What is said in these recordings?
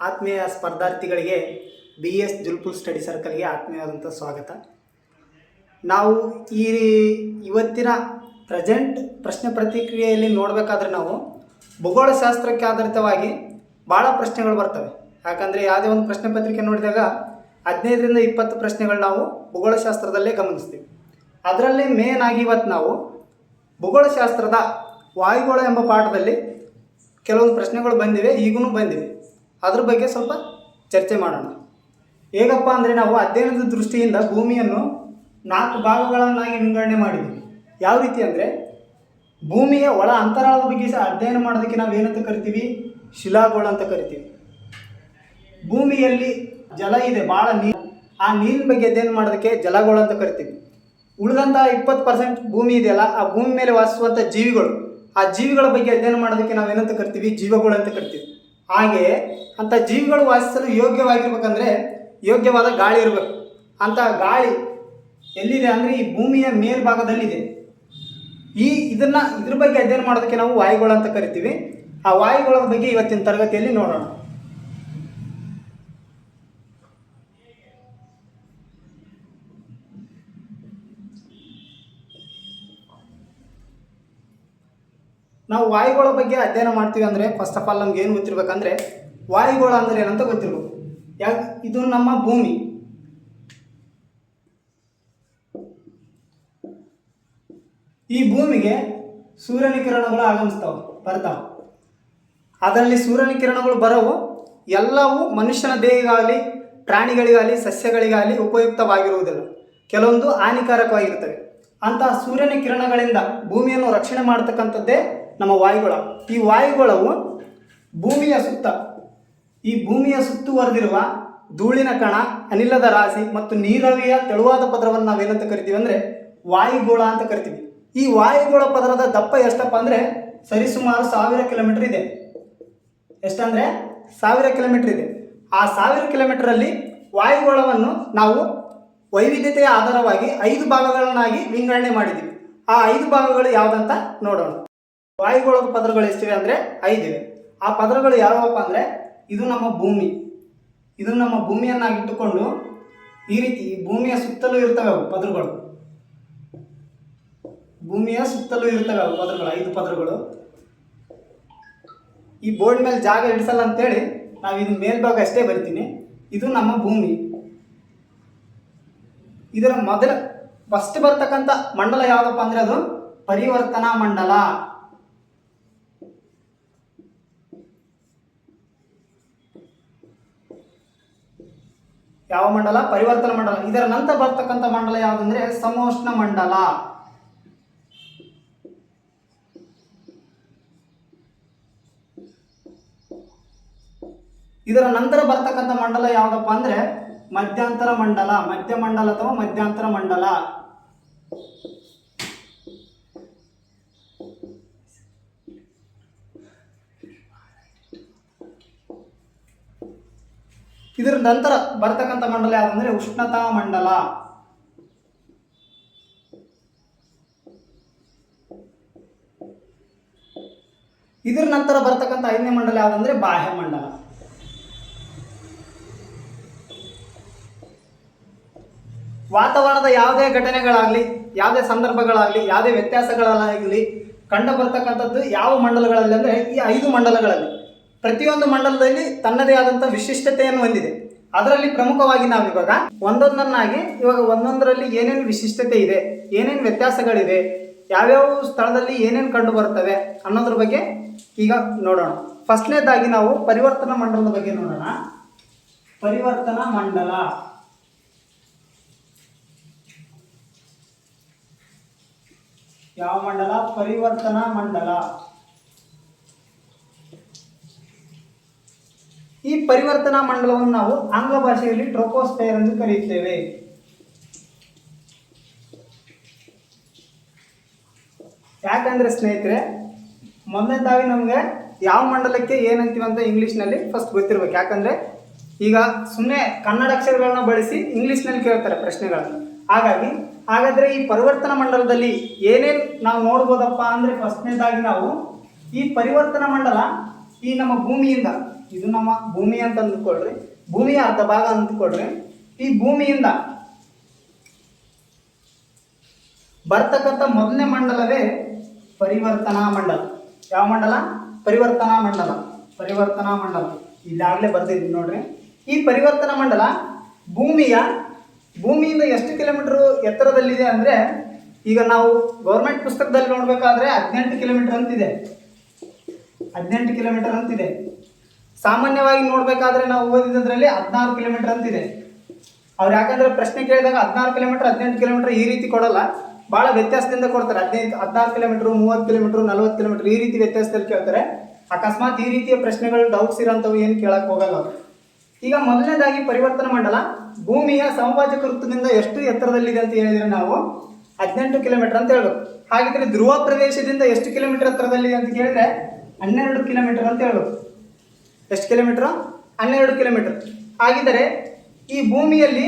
ಆತ್ಮೀಯ ಸ್ಪರ್ಧಾರ್ಥಿಗಳಿಗೆ BS ಜುಲ್ಪುಲ್ study ಸರ್ಕಲ್ಗೆ ಆತ್ಮೀಯವಾದಂಥ ಸ್ವಾಗತ. ನಾವು ಇವತ್ತಿನ ಪ್ರೆಸೆಂಟ್ ಪ್ರಶ್ನೆ ಪ್ರತಿಕ್ರಿಯೆಯಲ್ಲಿ ನೋಡಬೇಕಾದ್ರೆ ನಾವು ಭೂಗೋಳಶಾಸ್ತ್ರಕ್ಕೆ ಆಧಾರಿತವಾಗಿ ಭಾಳ ಪ್ರಶ್ನೆಗಳು ಬರ್ತವೆ. ಯಾಕಂದರೆ ಯಾವುದೇ ಒಂದು ಪ್ರಶ್ನೆ ಪತ್ರಿಕೆ ನೋಡಿದಾಗ 15ರಿಂದ 20 ಪ್ರಶ್ನೆಗಳು ನಾವು ಭೂಗೋಳಶಾಸ್ತ್ರದಲ್ಲೇ ಗಮನಿಸ್ತೀವಿ. ಅದರಲ್ಲಿ ಮೇನ್ ಆಗಿ ಇವತ್ತು ನಾವು ಭೂಗೋಳಶಾಸ್ತ್ರದ ವಾಯುಗೋಳ ಎಂಬ ಪಾಠದಲ್ಲಿ ಕೆಲವೊಂದು ಪ್ರಶ್ನೆಗಳು ಬಂದಿವೆ, ಈಗೂ ಬಂದಿವೆ. ಅದ್ರ ಬಗ್ಗೆ ಸ್ವಲ್ಪ ಚರ್ಚೆ ಮಾಡೋಣ. ಹೇಗಪ್ಪ ಅಂದರೆ ನಾವು ಅಧ್ಯಯನದ ದೃಷ್ಟಿಯಿಂದ ಭೂಮಿಯನ್ನು 4 ಭಾಗಗಳನ್ನಾಗಿ ವಿಂಗಡಣೆ ಮಾಡಿದ್ದೀವಿ. ಯಾವ ರೀತಿ ಅಂದರೆ ಭೂಮಿಯ ಒಳ ಅಂತರಾಳದ ಬಗ್ಗೆ ಅಧ್ಯಯನ ಮಾಡೋದಕ್ಕೆ ನಾವು ಏನಂತ ಕರಿತೀವಿ? ಶಿಲಾಗೋಳ ಅಂತ ಕರಿತೀವಿ. ಭೂಮಿಯಲ್ಲಿ ಜಲ ಇದೆ, ಭಾಳ ನೀರು, ಆ ನೀರಿನ ಬಗ್ಗೆ ಅಧ್ಯಯನ ಮಾಡೋದಕ್ಕೆ ಜಲಗೋಳ ಅಂತ ಕರಿತೀವಿ. ಉಳಿದಂಥ 20% ಭೂಮಿ ಇದೆಯಲ್ಲ, ಆ ಭೂಮಿ ಮೇಲೆ ವಾಸಿಸುವಂಥ ಜೀವಿಗಳು, ಆ ಜೀವಿಗಳ ಬಗ್ಗೆ ಅಧ್ಯಯನ ಮಾಡೋದಕ್ಕೆ ನಾವೇನಂತ ಕರಿತೀವಿ? ಜೀವಗೋಳ ಅಂತ ಕರಿತೀವಿ. ಹಾಗೆಯೇ ಅಂಥ ಜೀವಿಗಳು ವಾಸಿಸಲು ಯೋಗ್ಯವಾಗಿರ್ಬೇಕಂದ್ರೆ ಯೋಗ್ಯವಾದ ಗಾಳಿ ಇರಬೇಕು. ಅಂಥ ಗಾಳಿ ಎಲ್ಲಿದೆ ಅಂದರೆ ಈ ಭೂಮಿಯ ಮೇಲ್ಭಾಗದಲ್ಲಿದೆ. ಇದ್ರ ಬಗ್ಗೆ ಅಧ್ಯಯನ ಮಾಡೋದಕ್ಕೆ ನಾವು ವಾಯುಗೋಳ ಅಂತ ಕರಿತೀವಿ. ಆ ವಾಯುಗೋಳದ ಬಗ್ಗೆ ಇವತ್ತಿನ ತರಗತಿಯಲ್ಲಿ ನೋಡೋಣ. ನಾವು ವಾಯುಗೋಳ ಬಗ್ಗೆ ಅಧ್ಯಯನ ಮಾಡ್ತೀವಿ ಅಂದರೆ ಫಸ್ಟ್ ಆಫ್ ಆಲ್ ನಮ್ಗೆ ಏನು ಗೊತ್ತಿರ್ಬೇಕಂದ್ರೆ ವಾಯುಗೋಳ ಅಂದರೆ ಏನಂತ ಗೊತ್ತಿರ್ಬೇಕು. ಇದು ನಮ್ಮ ಭೂಮಿ. ಈ ಭೂಮಿಗೆ ಸೂರ್ಯನ ಕಿರಣಗಳು ಬರ್ತಾವೆ. ಅದರಲ್ಲಿ ಸೂರ್ಯನ ಕಿರಣಗಳು ಬರವು ಎಲ್ಲವೂ ಮನುಷ್ಯನ ದೇಹಗಾಗಲಿ, ಪ್ರಾಣಿಗಳಿಗಾಗಲಿ, ಸಸ್ಯಗಳಿಗಾಗಲಿ ಉಪಯುಕ್ತವಾಗಿರುವುದಿಲ್ಲ. ಕೆಲವೊಂದು ಹಾನಿಕಾರಕವಾಗಿರ್ತವೆ. ಅಂತಹ ಸೂರ್ಯನ ಕಿರಣಗಳಿಂದ ಭೂಮಿಯನ್ನು ರಕ್ಷಣೆ ಮಾಡ್ತಕ್ಕಂಥದ್ದೇ ನಮ್ಮ ವಾಯುಗೋಳ. ಈ ವಾಯುಗೋಳವು ಈ ಭೂಮಿಯ ಸುತ್ತುವರೆದಿರುವ ಧೂಳಿನ ಕಣ, ಅನಿಲದ ರಾಶಿ ಮತ್ತು ನೀರವಿಯ ತೆಳುವಾದ ಪದರವನ್ನು ನಾವೇನಂತ ಕರಿತೀವಿ ಅಂದರೆ ವಾಯುಗೋಳ ಅಂತ ಕರಿತೀವಿ. ಈ ವಾಯುಗೋಳ ಪದರದ ದಪ್ಪ ಎಷ್ಟಪ್ಪ ಅಂದರೆ ಸರಿಸುಮಾರು 1000 ಕಿಲೋಮೀಟರ್ ಇದೆ. ಎಷ್ಟಂದರೆ 1000 ಕಿಲೋಮೀಟರ್ ಇದೆ. ಆ 1000 ಕಿಲೋಮೀಟರಲ್ಲಿ ವಾಯುಗೋಳವನ್ನು ನಾವು ವೈವಿಧ್ಯತೆಯ ಆಧಾರವಾಗಿ 5 ಭಾಗಗಳನ್ನಾಗಿ ವಿಂಗಡಣೆ ಮಾಡಿದ್ದೀವಿ. ಆ 5 ಭಾಗಗಳು ಯಾವುದಂತ ನೋಡೋಣ. ವಾಯುಗೋಳದ ಪದರಗಳು ಎಷ್ಟಿವೆ ಅಂದರೆ 5 ಇವೆ. ಆ ಪದರಗಳು ಯಾವಪ್ಪ ಅಂದರೆ ಇದು ನಮ್ಮ ಭೂಮಿ. ಇದು ನಮ್ಮ ಭೂಮಿಯನ್ನಾಗಿಟ್ಟುಕೊಂಡು ಈ ರೀತಿ ಭೂಮಿಯ ಸುತ್ತಲೂ ಇರ್ತವೆ ಅವು ಪದರಗಳು. ಭೂಮಿಯ ಸುತ್ತಲೂ ಇರ್ತವೆ ಅವು ಪದರಗಳು, 5 ಪದರಗಳು. ಈ ಬೋರ್ಡ್ ಮೇಲೆ ಜಾಗ ಇಡಿಸಲ್ಲ ಅಂತೇಳಿ ನಾವು ಇದು ಮೇಲ್ಭಾಗ ಅಷ್ಟೇ ಬರ್ತೀನಿ. ಇದು ನಮ್ಮ ಭೂಮಿ. ಇದರ ಫಸ್ಟ್ ಬರ್ತಕ್ಕಂಥ ಮಂಡಲ ಯಾವುದಪ್ಪ ಅಂದರೆ ಅದು ಪರಿವರ್ತನಾ ಮಂಡಲ. ಯಾವ ಮಂಡಲ? ಪರಿವರ್ತನಾ ಮಂಡಲ. ಇದರ ನಂತರ ಬರ್ತಕ್ಕಂಥ ಮಂಡಲ ಯಾವುದಂದ್ರೆ ಸಮೋಷ್ಣ ಮಂಡಲ. ಇದರ ನಂತರ ಬರ್ತಕ್ಕಂಥ ಮಂಡಲ ಯಾವುದಪ್ಪ ಅಂದ್ರೆ ಮಧ್ಯಂತರ ಮಂಡಲ, ಮಧ್ಯಮಂಡಲ ಅಥವಾ ಮಧ್ಯಂತರ ಮಂಡಲ. ಇದರ ನಂತರ ಬರ್ತಕ್ಕಂಥ ಮಂಡಲ ಯಾವುದಂದ್ರೆ ಉಷ್ಣತಾ ಮಂಡಲ. ಇದರ ನಂತರ ಬರ್ತಕ್ಕಂಥ 5ನೇ ಮಂಡಲ ಯಾವುದಂದ್ರೆ ಬಾಹ್ಯ ಮಂಡಲ. ವಾತಾವರಣದ ಯಾವುದೇ ಘಟನೆಗಳಾಗಲಿ, ಯಾವುದೇ ಸಂದರ್ಭಗಳಾಗಲಿ, ಯಾವುದೇ ವ್ಯತ್ಯಾಸಗಳಾಗಲಿ ಕಂಡು ಬರ್ತಕ್ಕಂಥದ್ದು ಯಾವ ಮಂಡಲಗಳಲ್ಲಿ ಅಂದರೆ ಈ 5 ಮಂಡಲಗಳಲ್ಲಿ. ಪ್ರತಿಯೊಂದು ಮಂಡಲದಲ್ಲಿ ತನ್ನದೇ ಆದಂಥ ವಿಶಿಷ್ಟತೆಯನ್ನು ಹೊಂದಿದೆ. ಅದರಲ್ಲಿ ಪ್ರಮುಖವಾಗಿ ನಾವು ಇವಾಗ ಒಂದೊಂದರಲ್ಲಿ ಏನೇನು ವಿಶಿಷ್ಟತೆ ಇದೆ, ಏನೇನು ವ್ಯತ್ಯಾಸಗಳಿವೆ, ಯಾವ್ಯಾವ ಸ್ಥಳದಲ್ಲಿ ಏನೇನು ಕಂಡು ಬರ್ತವೆ ಅನ್ನೋದ್ರ ಬಗ್ಗೆ ಈಗ ನೋಡೋಣ. ಫಸ್ಟ್ನೇದಾಗಿ ನಾವು ಪರಿವರ್ತನಾ ಮಂಡಲದ ಬಗ್ಗೆ ನೋಡೋಣ. ಪರಿವರ್ತನಾ ಮಂಡಲ ಯಾವ ಮಂಡಲ? ಪರಿವರ್ತನಾ ಮಂಡಲ. ಈ ಪರಿವರ್ತನಾ ಮಂಡಲವನ್ನು ನಾವು ಆಂಗ್ಲ ಭಾಷೆಯಲ್ಲಿ ಟ್ರೋಪೋಸ್ಫಿಯರ್ ಎಂದು ಕರೆಯುತ್ತೇವೆ. ಯಾಕಂದ್ರೆ ಸ್ನೇಹಿತರೆ, ಮೊದಲನೇದಾಗಿ ನಮಗೆ ಯಾವ ಮಂಡಲಕ್ಕೆ ಏನಂತೀವಿ ಅಂತ ಇಂಗ್ಲೀಷ್ನಲ್ಲಿ ಫಸ್ಟ್ ಗೊತ್ತಿರ್ಬೇಕು. ಯಾಕಂದ್ರೆ ಈಗ ಸುಮ್ಮನೆ ಕನ್ನಡ ಅಕ್ಷರಗಳನ್ನ ಬಳಸಿ ಇಂಗ್ಲೀಷ್ನಲ್ಲಿ ಕೇಳ್ತಾರೆ ಪ್ರಶ್ನೆಗಳನ್ನು. ಹಾಗಾದ್ರೆ ಈ ಪರಿವರ್ತನಾ ಮಂಡಲದಲ್ಲಿ ಏನೇನು ನಾವು ನೋಡ್ಬೋದಪ್ಪ ಅಂದ್ರೆ ಫಸ್ಟ್ನೇದಾಗಿ ನಾವು ಈ ಪರಿವರ್ತನಾ ಮಂಡಲ ಈ ನಮ್ಮ ಭೂಮಿಯಿಂದ ಇದು ನಮ್ಮ ಭೂಮಿ ಅಂತ ಅಂದ್ಕೊಳ್ರಿ, ಭೂಮಿಯ ಅರ್ಧ ಭಾಗ ಅಂದ್ಕೊಳ್ರಿ. ಈ ಭೂಮಿಯಿಂದ ಬರ್ತಕ್ಕಂಥ ಮೊದಲನೇ ಮಂಡಲವೇ ಪರಿವರ್ತನಾ ಮಂಡಲ. ಯಾವ ಮಂಡಲ? ಪರಿವರ್ತನಾ ಮಂಡಲ. ಪರಿವರ್ತನಾ ಮಂಡಲ ಇಲ್ಲಾಗಲೇ ಬರ್ದಿದ್ದೀನಿ ನೋಡ್ರಿ. ಈ ಪರಿವರ್ತನಾ ಮಂಡಲ ಭೂಮಿಯಿಂದ ಎಷ್ಟು ಕಿಲೋಮೀಟರ್ ಎತ್ತರದಲ್ಲಿದೆ ಅಂದರೆ, ಈಗ ನಾವು ಗೌರ್ಮೆಂಟ್ ಪುಸ್ತಕದಲ್ಲಿ ನೋಡಬೇಕಾದ್ರೆ 18 ಕಿಲೋಮೀಟರ್ ಅಂತಿದೆ. 18 ಕಿಲೋಮೀಟರ್ ಅಂತಿದೆ. ಸಾಮಾನ್ಯವಾಗಿ ನೋಡಬೇಕಾದ್ರೆ ನಾವು ಓದಿದ್ರಲ್ಲಿ 16 ಕಿಲೋಮೀಟರ್ ಅಂತಿದೆ. ಅವ್ರು ಯಾಕಂದ್ರೆ ಪ್ರಶ್ನೆ ಕೇಳಿದಾಗ 16 ಕಿಲೋಮೀಟರ್ 18 ಕಿಲೋಮೀಟರ್ ಈ ರೀತಿ ಕೊಡಲ್ಲ, ಭಾಳ ವ್ಯತ್ಯಾಸದಿಂದ ಕೊಡ್ತಾರೆ. 16 ಕಿಲೋಮೀಟರ್ 30 ಕಿಲೋಮೀಟರ್ 40 ಕಿಲೋಮೀಟರ್ ಈ ರೀತಿ ವ್ಯತ್ಯಾಸದಲ್ಲಿ ಕೇಳ್ತಾರೆ. ಅಕಸ್ಮಾತ್ ಈ ರೀತಿಯ ಪ್ರಶ್ನೆಗಳು ಡೌಟ್ಸ್ ಇರೋಂಥವು ಏನು ಕೇಳಕ್ಕೆ ಹೋಗಲ್ಲ ಅವರು. ಈಗ ಮೊದಲನೇದಾಗಿ ಪರಿವರ್ತನಾ ಮಂಡಲ ಭೂಮಿಯ ಸಮಭಾಜಕ ವೃತ್ತದಿಂದ ಎಷ್ಟು ಎತ್ತರದಲ್ಲಿದೆ ಅಂತ ಹೇಳಿದ್ರೆ ನಾವು 18 ಕಿಲೋಮೀಟರ್ ಅಂತ ಹೇಳ್ಬೇಕು. ಹಾಗಿದ್ರೆ ಧ್ರುವ ಪ್ರದೇಶದಿಂದ ಎಷ್ಟು ಕಿಲೋಮೀಟರ್ ಎತ್ತರದಲ್ಲಿದೆ ಅಂತ ಕೇಳಿದ್ರೆ 12 ಕಿಲೋಮೀಟರ್ ಅಂತ ಹೇಳ್ಬೇಕು. ಎಷ್ಟು ಕಿಲೋಮೀಟರ್? 12 ಕಿಲೋಮೀಟರ್. ಹಾಗಿದ್ದರೆ ಈ ಭೂಮಿಯಲ್ಲಿ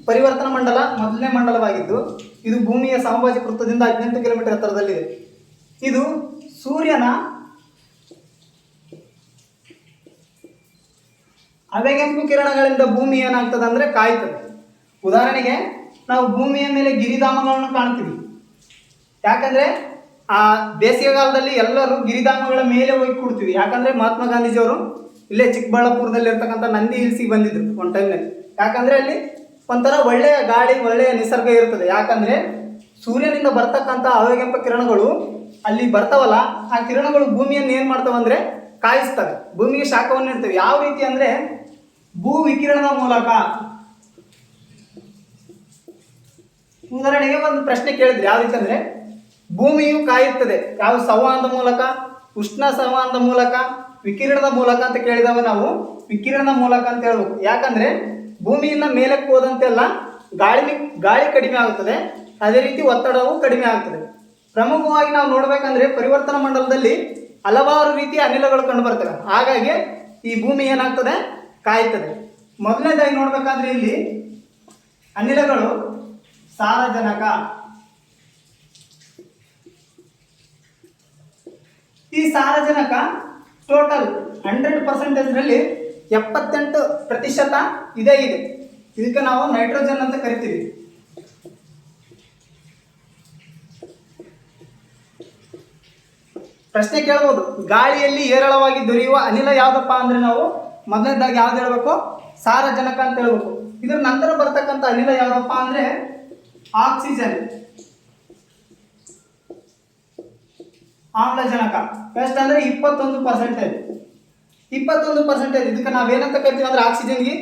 ಪರಿವರ್ತನಾ ಮಂಡಲ ಮೊದಲನೇ ಮಂಡಲವಾಗಿದ್ದು ಇದು ಭೂಮಿಯ ಸಮಭಾಜಕ ವೃತ್ತದಿಂದ 18 ಕಿಲೋಮೀಟರ್ ಎತ್ತರದಲ್ಲಿದೆ. ಇದು ಸೂರ್ಯನ ಅವೆಗೆಂಪು ಕಿರಣಗಳಿಂದ ಭೂಮಿ ಏನಾಗ್ತದೆ ಅಂದರೆ ಕಾಯ್ತದೆ. ಉದಾಹರಣೆಗೆ ನಾವು ಭೂಮಿಯ ಮೇಲೆ ಗಿರಿಧಾಮಗಳನ್ನು ಕಾಣ್ತೀವಿ. ಯಾಕಂದರೆ ಆ ಬೇಸಿಗೆಗಾಲದಲ್ಲಿ ಎಲ್ಲರೂ ಗಿರಿಧಾಮಗಳ ಮೇಲೆ ಹೋಗಿ ಕೂಡ್ತೀವಿ. ಯಾಕಂದರೆ ಮಹಾತ್ಮ ಗಾಂಧೀಜಿಯವರು ಇಲ್ಲೇ ಚಿಕ್ಕಬಳ್ಳಾಪುರದಲ್ಲಿ ಇರ್ತಕ್ಕಂಥ ನಂದಿ ಹಿಲ್ಸಿಗೆ ಬಂದಿದ್ರು ಒಂದು ಟೈಮ್ನಲ್ಲಿ. ಯಾಕಂದರೆ ಅಲ್ಲಿ ಒಂಥರ ಒಳ್ಳೆಯ ಗಾಳಿ, ಒಳ್ಳೆಯ ನಿಸರ್ಗ ಇರ್ತದೆ. ಯಾಕಂದರೆ ಸೂರ್ಯನಿಂದ ಬರ್ತಕ್ಕಂಥ ಅವೆಗೆಂಪ ಕಿರಣಗಳು ಅಲ್ಲಿ ಬರ್ತಾವಲ್ಲ, ಆ ಕಿರಣಗಳು ಭೂಮಿಯನ್ನು ಏನು ಮಾಡ್ತಾವೆ ಅಂದರೆ ಕಾಯಿಸ್ತವೆ, ಭೂಮಿಗೆ ಶಾಖವನ್ನು ನೀಡ್ತವೆ. ಯಾವ ರೀತಿ ಅಂದರೆ ಭೂ ವಿಕಿರಣದ ಮೂಲಕ. ಉದಾಹರಣೆಗೆ ಒಂದು ಪ್ರಶ್ನೆ ಕೇಳಿದ್ರೆ ಯಾವ ರೀತಿ ಅಂದರೆ ಭೂಮಿಯು ಕಾಯುತ್ತದೆ ಯಾವ ಸಂವಹನದ ಮೂಲಕ? ಉಷ್ಣ ಸಂವಹನದ ಮೂಲಕ, ವಿಕಿರಣದ ಮೂಲಕ ಅಂತ ಕೇಳಿದಾಗ ನಾವು ವಿಕಿರಣದ ಮೂಲಕ ಅಂತ ಹೇಳ್ಬೇಕು. ಯಾಕಂದರೆ ಭೂಮಿಯಿಂದ ಮೇಲಕ್ಕೆ ಹೋದಂತೆಲ್ಲ ಗಾಳಿ ಕಡಿಮೆ ಆಗುತ್ತದೆ, ಅದೇ ರೀತಿ ಒತ್ತಡವು ಕಡಿಮೆ ಆಗ್ತದೆ. ಪ್ರಮುಖವಾಗಿ ನಾವು ನೋಡಬೇಕಂದ್ರೆ ಪರಿವರ್ತನಾ ಮಂಡಲದಲ್ಲಿ ಹಲವಾರು ರೀತಿಯ ಅನಿಲಗಳು ಕಂಡು ಬರ್ತವೆ. ಹಾಗಾಗಿ ಈ ಭೂಮಿ ಏನಾಗ್ತದೆ? ಕಾಯ್ತದೆ. ಮೊದಲನೇದಾಗಿ ನೋಡ್ಬೇಕಾದ್ರೆ ಇಲ್ಲಿ ಅನಿಲಗಳು ಸಾರಜನಕ. ಈ ಸಾರಜನಕ ಟೋಟಲ್ 100%ರಲ್ಲಿ 78% ಇದೇ ಇದೆ. ಇದಕ್ಕೆ ನಾವು ನೈಟ್ರೋಜನ್ ಅಂತ ಕರಿತೀವಿ. ಪ್ರಶ್ನೆ ಕೇಳ್ಬೋದು, ಗಾಳಿಯಲ್ಲಿ ಹೇರಳವಾಗಿ ದೊರೆಯುವ ಅನಿಲ ಯಾವುದಪ್ಪ ಅಂದರೆ ನಾವು ಮೊದಲನೇದಾಗಿ ಯಾವ್ದು ಹೇಳ್ಬೇಕು? ಸಾರಜನಕ ಅಂತ ಹೇಳ್ಬೇಕು. ಇದರ ನಂತರ ಬರ್ತಕ್ಕಂಥ ಅನಿಲ ಯಾವುದಪ್ಪ ಅಂದರೆ ಆಕ್ಸಿಜನ್, ಆಮ್ಲಜನಕ. ಎಷ್ಟು ಅಂದರೆ 21%. 21%. ಇದಕ್ಕೆ ನಾವೇನಂತ ಕರಿತೀವಿ ಅಂದರೆ ಆಕ್ಸಿಜನ್ಗೆ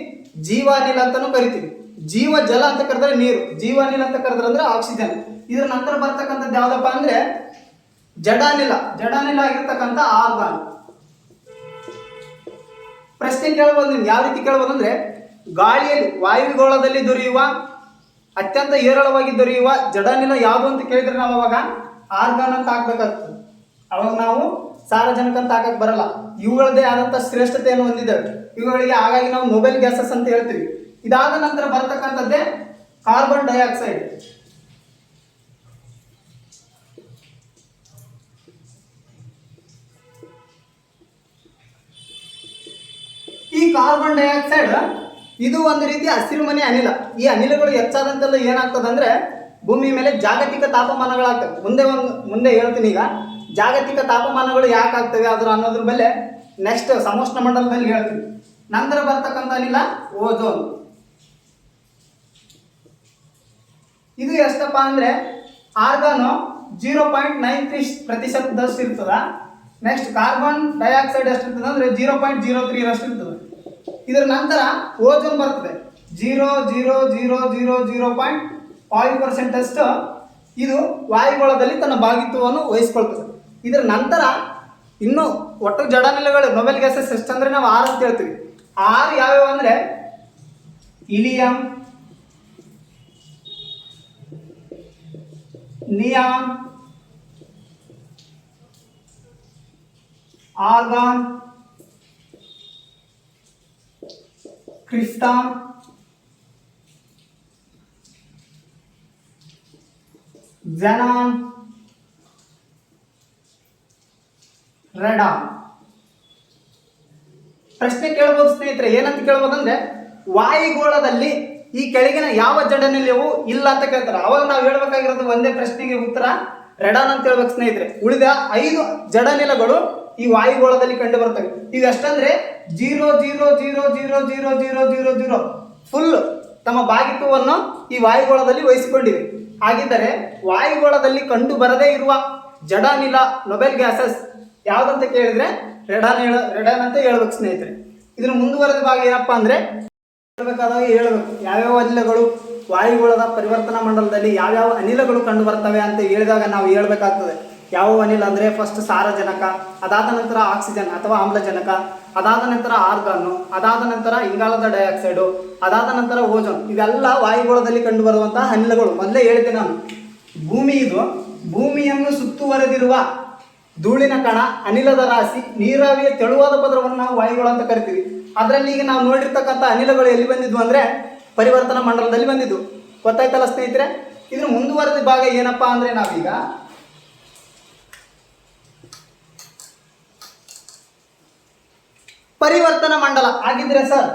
ಜೀವ ಅನಿಲ ಅಂತಲೂ ಕರಿತೀವಿ. ಜೀವ ಜಲ ಅಂತ ಕರೆದ್ರೆ ನೀರು, ಜೀವ ಅನಿಲ ಅಂತ ಕರೆದ್ರೆ ಅಂದರೆ ಆಕ್ಸಿಜನ್. ಇದರ ನಂತರ ಬರ್ತಕ್ಕಂಥದ್ದು ಯಾವುದಪ್ಪ ಅಂದರೆ ಜಡಾನಿಲ. ಜಡಾನಿಲ ಆಗಿರ್ತಕ್ಕಂಥ ಆರ್ಗಾನ್. ಪ್ರಶ್ನೆ ಕೇಳಬಹುದು ನಿಮ್ಗೆ, ಯಾವ ರೀತಿ ಕೇಳಬಹುದು ಅಂದರೆ ಗಾಳಿಯಲ್ಲಿ ವಾಯುಗೋಳದಲ್ಲಿ ದೊರೆಯುವ ಅತ್ಯಂತ ಹೇರಳವಾಗಿ ದೊರೆಯುವ ಜಡಾನಿಲ ಯಾವುದು ಅಂತ ಕೇಳಿದ್ರೆ ನಾವು ಅವಾಗ ಆರ್ಗಾನ್ ಅಂತ ಹಾಕ್ಬೇಕಾಗ್ತದೆ. ಅವಾಗ ನಾವು ಸಾರಜನಕ ಅಂತ ಹಾಕಕ್ಕೆ ಬರಲ್ಲ. ಇವುಗಳದೇ ಆದಂಥ ಶ್ರೇಷ್ಠತೆಯನ್ನು ಹೊಂದಿದ್ದಾವೆ ಇವುಗಳಿಗೆ. ಹಾಗಾಗಿ ನಾವು ನೋಬೆಲ್ ಗ್ಯಾಸಸ್ ಅಂತ ಹೇಳ್ತೀವಿ. ಇದಾದ ನಂತರ ಬರ್ತಕ್ಕಂಥದ್ದೇ ಕಾರ್ಬನ್ ಡೈಆಕ್ಸೈಡ್. ಈ ಕಾರ್ಬನ್ ಡೈಆಕ್ಸೈಡ್ ಇದು ಒಂದು ರೀತಿಯ ಹಸಿರುಮನೆ ಅನಿಲ. ಈ ಅನಿಲಗಳು ಹೆಚ್ಚಾದಂತೆಲ್ಲ ಏನಾಗ್ತದೆ ಅಂದರೆ ಭೂಮಿ ಮೇಲೆ ಜಾಗತಿಕ ತಾಪಮಾನಗಳಾಗ್ತವೆ. ಮುಂದೆ ಹೇಳ್ತೀನಿ. ಈಗ ಜಾಗತಿಕ ತಾಪಮಾನಗಳು ಯಾಕೆ ಆಗ್ತವೆ ಅದರ ಅನ್ನೋದ್ರ ಮೇಲೆ ನೆಕ್ಸ್ಟ್ ಸಮೋಷ್ಣ ಮಂಡಲದಲ್ಲಿ ಹೇಳ್ತೀನಿ. ನಂತರ ಬರ್ತಕ್ಕಂಥ ಅನಿಲ ಓಝೋನ್. ಇದು ಎಷ್ಟಪ್ಪ ಅಂದರೆ ಆರ್ಗಾನು 0.93% ಇರ್ತದ. ನೆಕ್ಸ್ಟ್ ಕಾರ್ಬನ್ ಡೈಆಕ್ಸೈಡ್ ಎಷ್ಟು ಇರ್ತದೆ ಅಂದರೆ 0.03 ಇರ್ತದೆ. ಇದರ ನಂತರ ಓಝೋನ್ ಬರ್ತದೆ 0.5% ಇದು ವಾಯುಗೋಳದಲ್ಲಿ ತನ್ನ ಭಾಗಿತ್ವವನ್ನು ವಹಿಸ್ಕೊಳ್ತದೆ. ಇದರ ನಂತರ ಇನ್ನು ಒಟ್ಟು ಜಡಾನಿಲಗಳು ನೋಬೆಲ್ ಗ್ಯಾಸಸ್ ಎಷ್ಟಂದರೆ ನಾವು 6 ಅಂತ ಹೇಳ್ತೀವಿ. 6 ಯಾವ್ಯಾವ ಅಂದರೆ ಇಲಿಯಂ, neon, argon, krypton, xenon, Radeon. ಪ್ರಶ್ನೆ ಕೇಳ್ಬೋದು ಸ್ನೇಹಿತರೆ. ಏನಂತ ಕೇಳ್ಬೋದು ಅಂದ್ರೆ ವಾಯುಗೋಳದಲ್ಲಿ ಈ ಕೆಳಗಿನ ಯಾವ ಜಡನಿಲಯವು ಇಲ್ಲ ಅಂತ ಕೇಳ್ತಾರೆ. ಅವಾಗ ನಾವು ಹೇಳ್ಬೇಕಾಗಿರೋದು ಒಂದೇ ಪ್ರಶ್ನೆಗೆ ಉತ್ತರ ರೆಡಾನ್ ಅಂತ ಹೇಳ್ಬೇಕು ಸ್ನೇಹಿತರೆ. ಉಳಿದ 5 ಜಡನಿಲಗಳು ಈ ವಾಯುಗೋಳದಲ್ಲಿ ಕಂಡು ಬರ್ತವೆ. ಇವು ಎಷ್ಟಂದ್ರೆ 0.000000000 ಫುಲ್ ತಮ್ಮ ಭಾಗಿತ್ವವನ್ನು ಈ ವಾಯುಗೋಳದಲ್ಲಿ ವಹಿಸಿಕೊಂಡಿವೆ. ಹಾಗಿದ್ದರೆ ವಾಯುಗೋಳದಲ್ಲಿ ಕಂಡು ಬರದೇ ಇರುವ ಜಡನಿಲ ನೊಬೆಲ್ ಗ್ಯಾಸಸ್ ಯಾವುದಂತ ಕೇಳಿದ್ರೆ ರೆಡಾನ್ ಅಂತ ಹೇಳ್ಬೇಕು ಸ್ನೇಹಿತರೆ. ಇದನ್ನು ಮುಂದುವರೆದ ಭಾಗ ಏನಪ್ಪಾ ಅಂದ್ರೆ ಹೇಳ್ಬೇಕಾದಾಗ ಹೇಳ್ಬೇಕು ಯಾವ್ಯಾವ ಅನಿಲಗಳು ವಾಯುಗೋಳದ ಪರಿವರ್ತನಾ ಮಂಡಲದಲ್ಲಿ ಯಾವ್ಯಾವ ಅನಿಲಗಳು ಕಂಡು ಬರ್ತವೆ ಅಂತ ಹೇಳಿದಾಗ ನಾವು ಹೇಳ್ಬೇಕಾಗ್ತದೆ. ಯಾವ ಅನಿಲ ಅಂದರೆ ಫಸ್ಟ್ ಸಾರಜನಕ, ಅದಾದ ನಂತರ ಆಕ್ಸಿಜನ್ ಅಥವಾ ಆಮ್ಲಜನಕ, ಅದಾದ ನಂತರ ಆರ್ಗಾನು, ಅದಾದ ನಂತರ ಇಂಗಾಲದ ಡೈಆಕ್ಸೈಡು, ಅದಾದ ನಂತರ ಓಜೋನ್. ಇವೆಲ್ಲ ವಾಯುಗೋಳದಲ್ಲಿ ಕಂಡು ಬರುವಂತಹ ಅನಿಲಗಳು. ಮೊದಲೇ ಹೇಳಿದೆ ನಾನು, ಭೂಮಿಯನ್ನು ಸುತ್ತುವರೆದಿರುವ ಧೂಳಿನ ಕಣ, ಅನಿಲದ ರಾಶಿ, ನೀರಾವಿಯ ತೆಳುವಾದ ಪದರವನ್ನು ನಾವು ವಾಯುಗೋಳ ಅಂತ ಕರಿತೀವಿ. ಅದರಲ್ಲಿ ಈಗ ನಾವು ನೋಡಿರ್ತಕ್ಕಂಥ ಅನಿಲಗಳು ಎಲ್ಲಿ ಬಂದಿದ್ವು ಅಂದರೆ ಪರಿವರ್ತನಾ ಮಂಡಲದಲ್ಲಿ ಬಂದಿದ್ದು. ಗೊತ್ತಾಯ್ತಲ್ಲ ಸ್ನೇಹಿತರೆ. ಇದ್ರ ಮುಂದುವರೆದ ಭಾಗ ಏನಪ್ಪಾ ಅಂದರೆ ನಾವೀಗ ಪರಿವರ್ತನಾ ಮಂಡಲ. ಆಗಿದ್ರೆ ಸರ್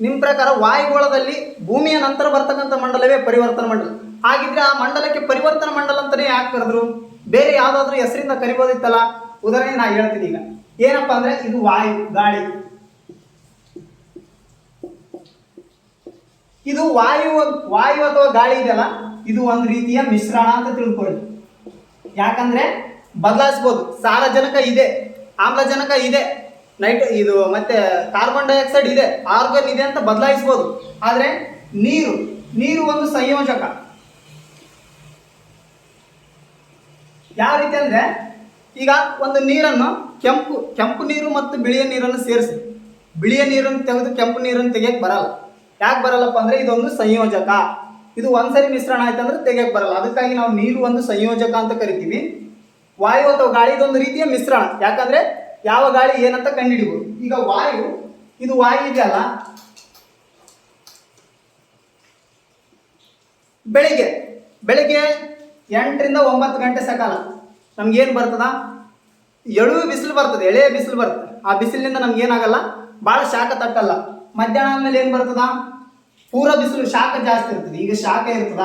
ನಿಮ್ಮ ಪ್ರಕಾರ ವಾಯುಗೋಳದಲ್ಲಿ ಭೂಮಿಯ ನಂತರ ಬರ್ತಕ್ಕಂಥ ಮಂಡಲವೇ ಪರಿವರ್ತನಾ ಮಂಡಲ. ಹಾಗಿದ್ರೆ ಆ ಮಂಡಲಕ್ಕೆ ಪರಿವರ್ತನಾ ಮಂಡಲ ಅಂತಲೇ ಯಾಕೆ ಕರೆದ್ರು? ಬೇರೆ ಯಾವುದಾದ್ರೂ ಹೆಸರಿಂದ ಕರಿಬೋದಿತ್ತಲ್ಲ. ಉದಾಹರಣೆ ನಾನು ಹೇಳ್ತೀನಿ ಈಗ. ಏನಪ್ಪಾ ಅಂದ್ರೆ ಇದು ಗಾಳಿ, ಇದು ವಾಯು ಅಥವಾ ಗಾಳಿ ಇದೆಯಲ್ಲ, ಇದು ಒಂದು ರೀತಿಯ ಮಿಶ್ರಣ ಅಂತ ತಿಳ್ಕೊಳ್ಳಿ. ಯಾಕಂದ್ರೆ ಬದಲಾಯಿಸ್ಬೋದು. ಸಾರಜನಕ ಇದೆ, ಆಮ್ಲಜನಕ ಇದೆ, ಇದು ಮತ್ತೆ ಕಾರ್ಬನ್ ಡೈಆಕ್ಸೈಡ್ ಇದೆ, ಆರ್ಗನ್ ಇದೆ ಅಂತ ಬದಲಾಯಿಸ್ಬೋದು. ಆದರೆ ನೀರು ಒಂದು ಸಂಯೋಜಕ. ಯಾವ ರೀತಿ ಅಂದ್ರೆ ಈಗ ಒಂದು ನೀರನ್ನು ಕೆಂಪು ನೀರು ಮತ್ತು ಬಿಳಿಯ ನೀರನ್ನು ಸೇರಿಸಿ ಬಿಳಿಯ ನೀರನ್ನು ತೆಗೆದು ಕೆಂಪು ನೀರನ್ನು ತೆಗಿಯಕ್ಕೆ ಬರಲ್ಲ. ಯಾಕೆ ಬರಲ್ಲಪ್ಪ ಅಂದ್ರೆ ಇದೊಂದು ಸಂಯೋಜಕ. ಇದು ಒಂದ್ಸರಿ ಮಿಶ್ರಣ ಆಯ್ತಂದ್ರೆ ತೆಗಿಯಕ್ಕೆ ಬರಲ್ಲ. ಅದಕ್ಕಾಗಿ ನಾವು ನೀರು ಒಂದು ಸಂಯೋಜಕ ಅಂತ ಕರಿತೀವಿ. ವಾಯು ಅಥವಾ ಗಾಳಿ ಇದೊಂದು ರೀತಿಯ ಮಿಶ್ರಣ. ಯಾಕಂದ್ರೆ ಯಾವ ಗಾಳಿ ಏನಂತ ಕಂಡುಹಿಡಿಬಹುದು. ಈಗ ಇದು ವಾಯು ಇದೆಯಲ್ಲ, ಬೆಳಿಗ್ಗೆ 8 ರಿಂದ 9 ಗಂಟೆ ಸಕಾಲ ನಮ್ಗೇನು ಬರ್ತದ, ಎಳೆಯ ಬಿಸಿಲು ಬರ್ತದೆ. ಆ ಬಿಸಿಲಿನಿಂದ ನಮ್ಗೇನಾಗಲ್ಲ, ಭಾಳ ಶಾಖ ತಟ್ಟಲ್ಲ. ಮಧ್ಯಾಹ್ನ ಆದ್ಮೇಲೆ ಏನು ಬರ್ತದ, ಪೂರ ಬಿಸಿಲು, ಶಾಖ ಜಾಸ್ತಿ ಇರ್ತದೆ. ಈಗ ಶಾಖ ಇರ್ತದ,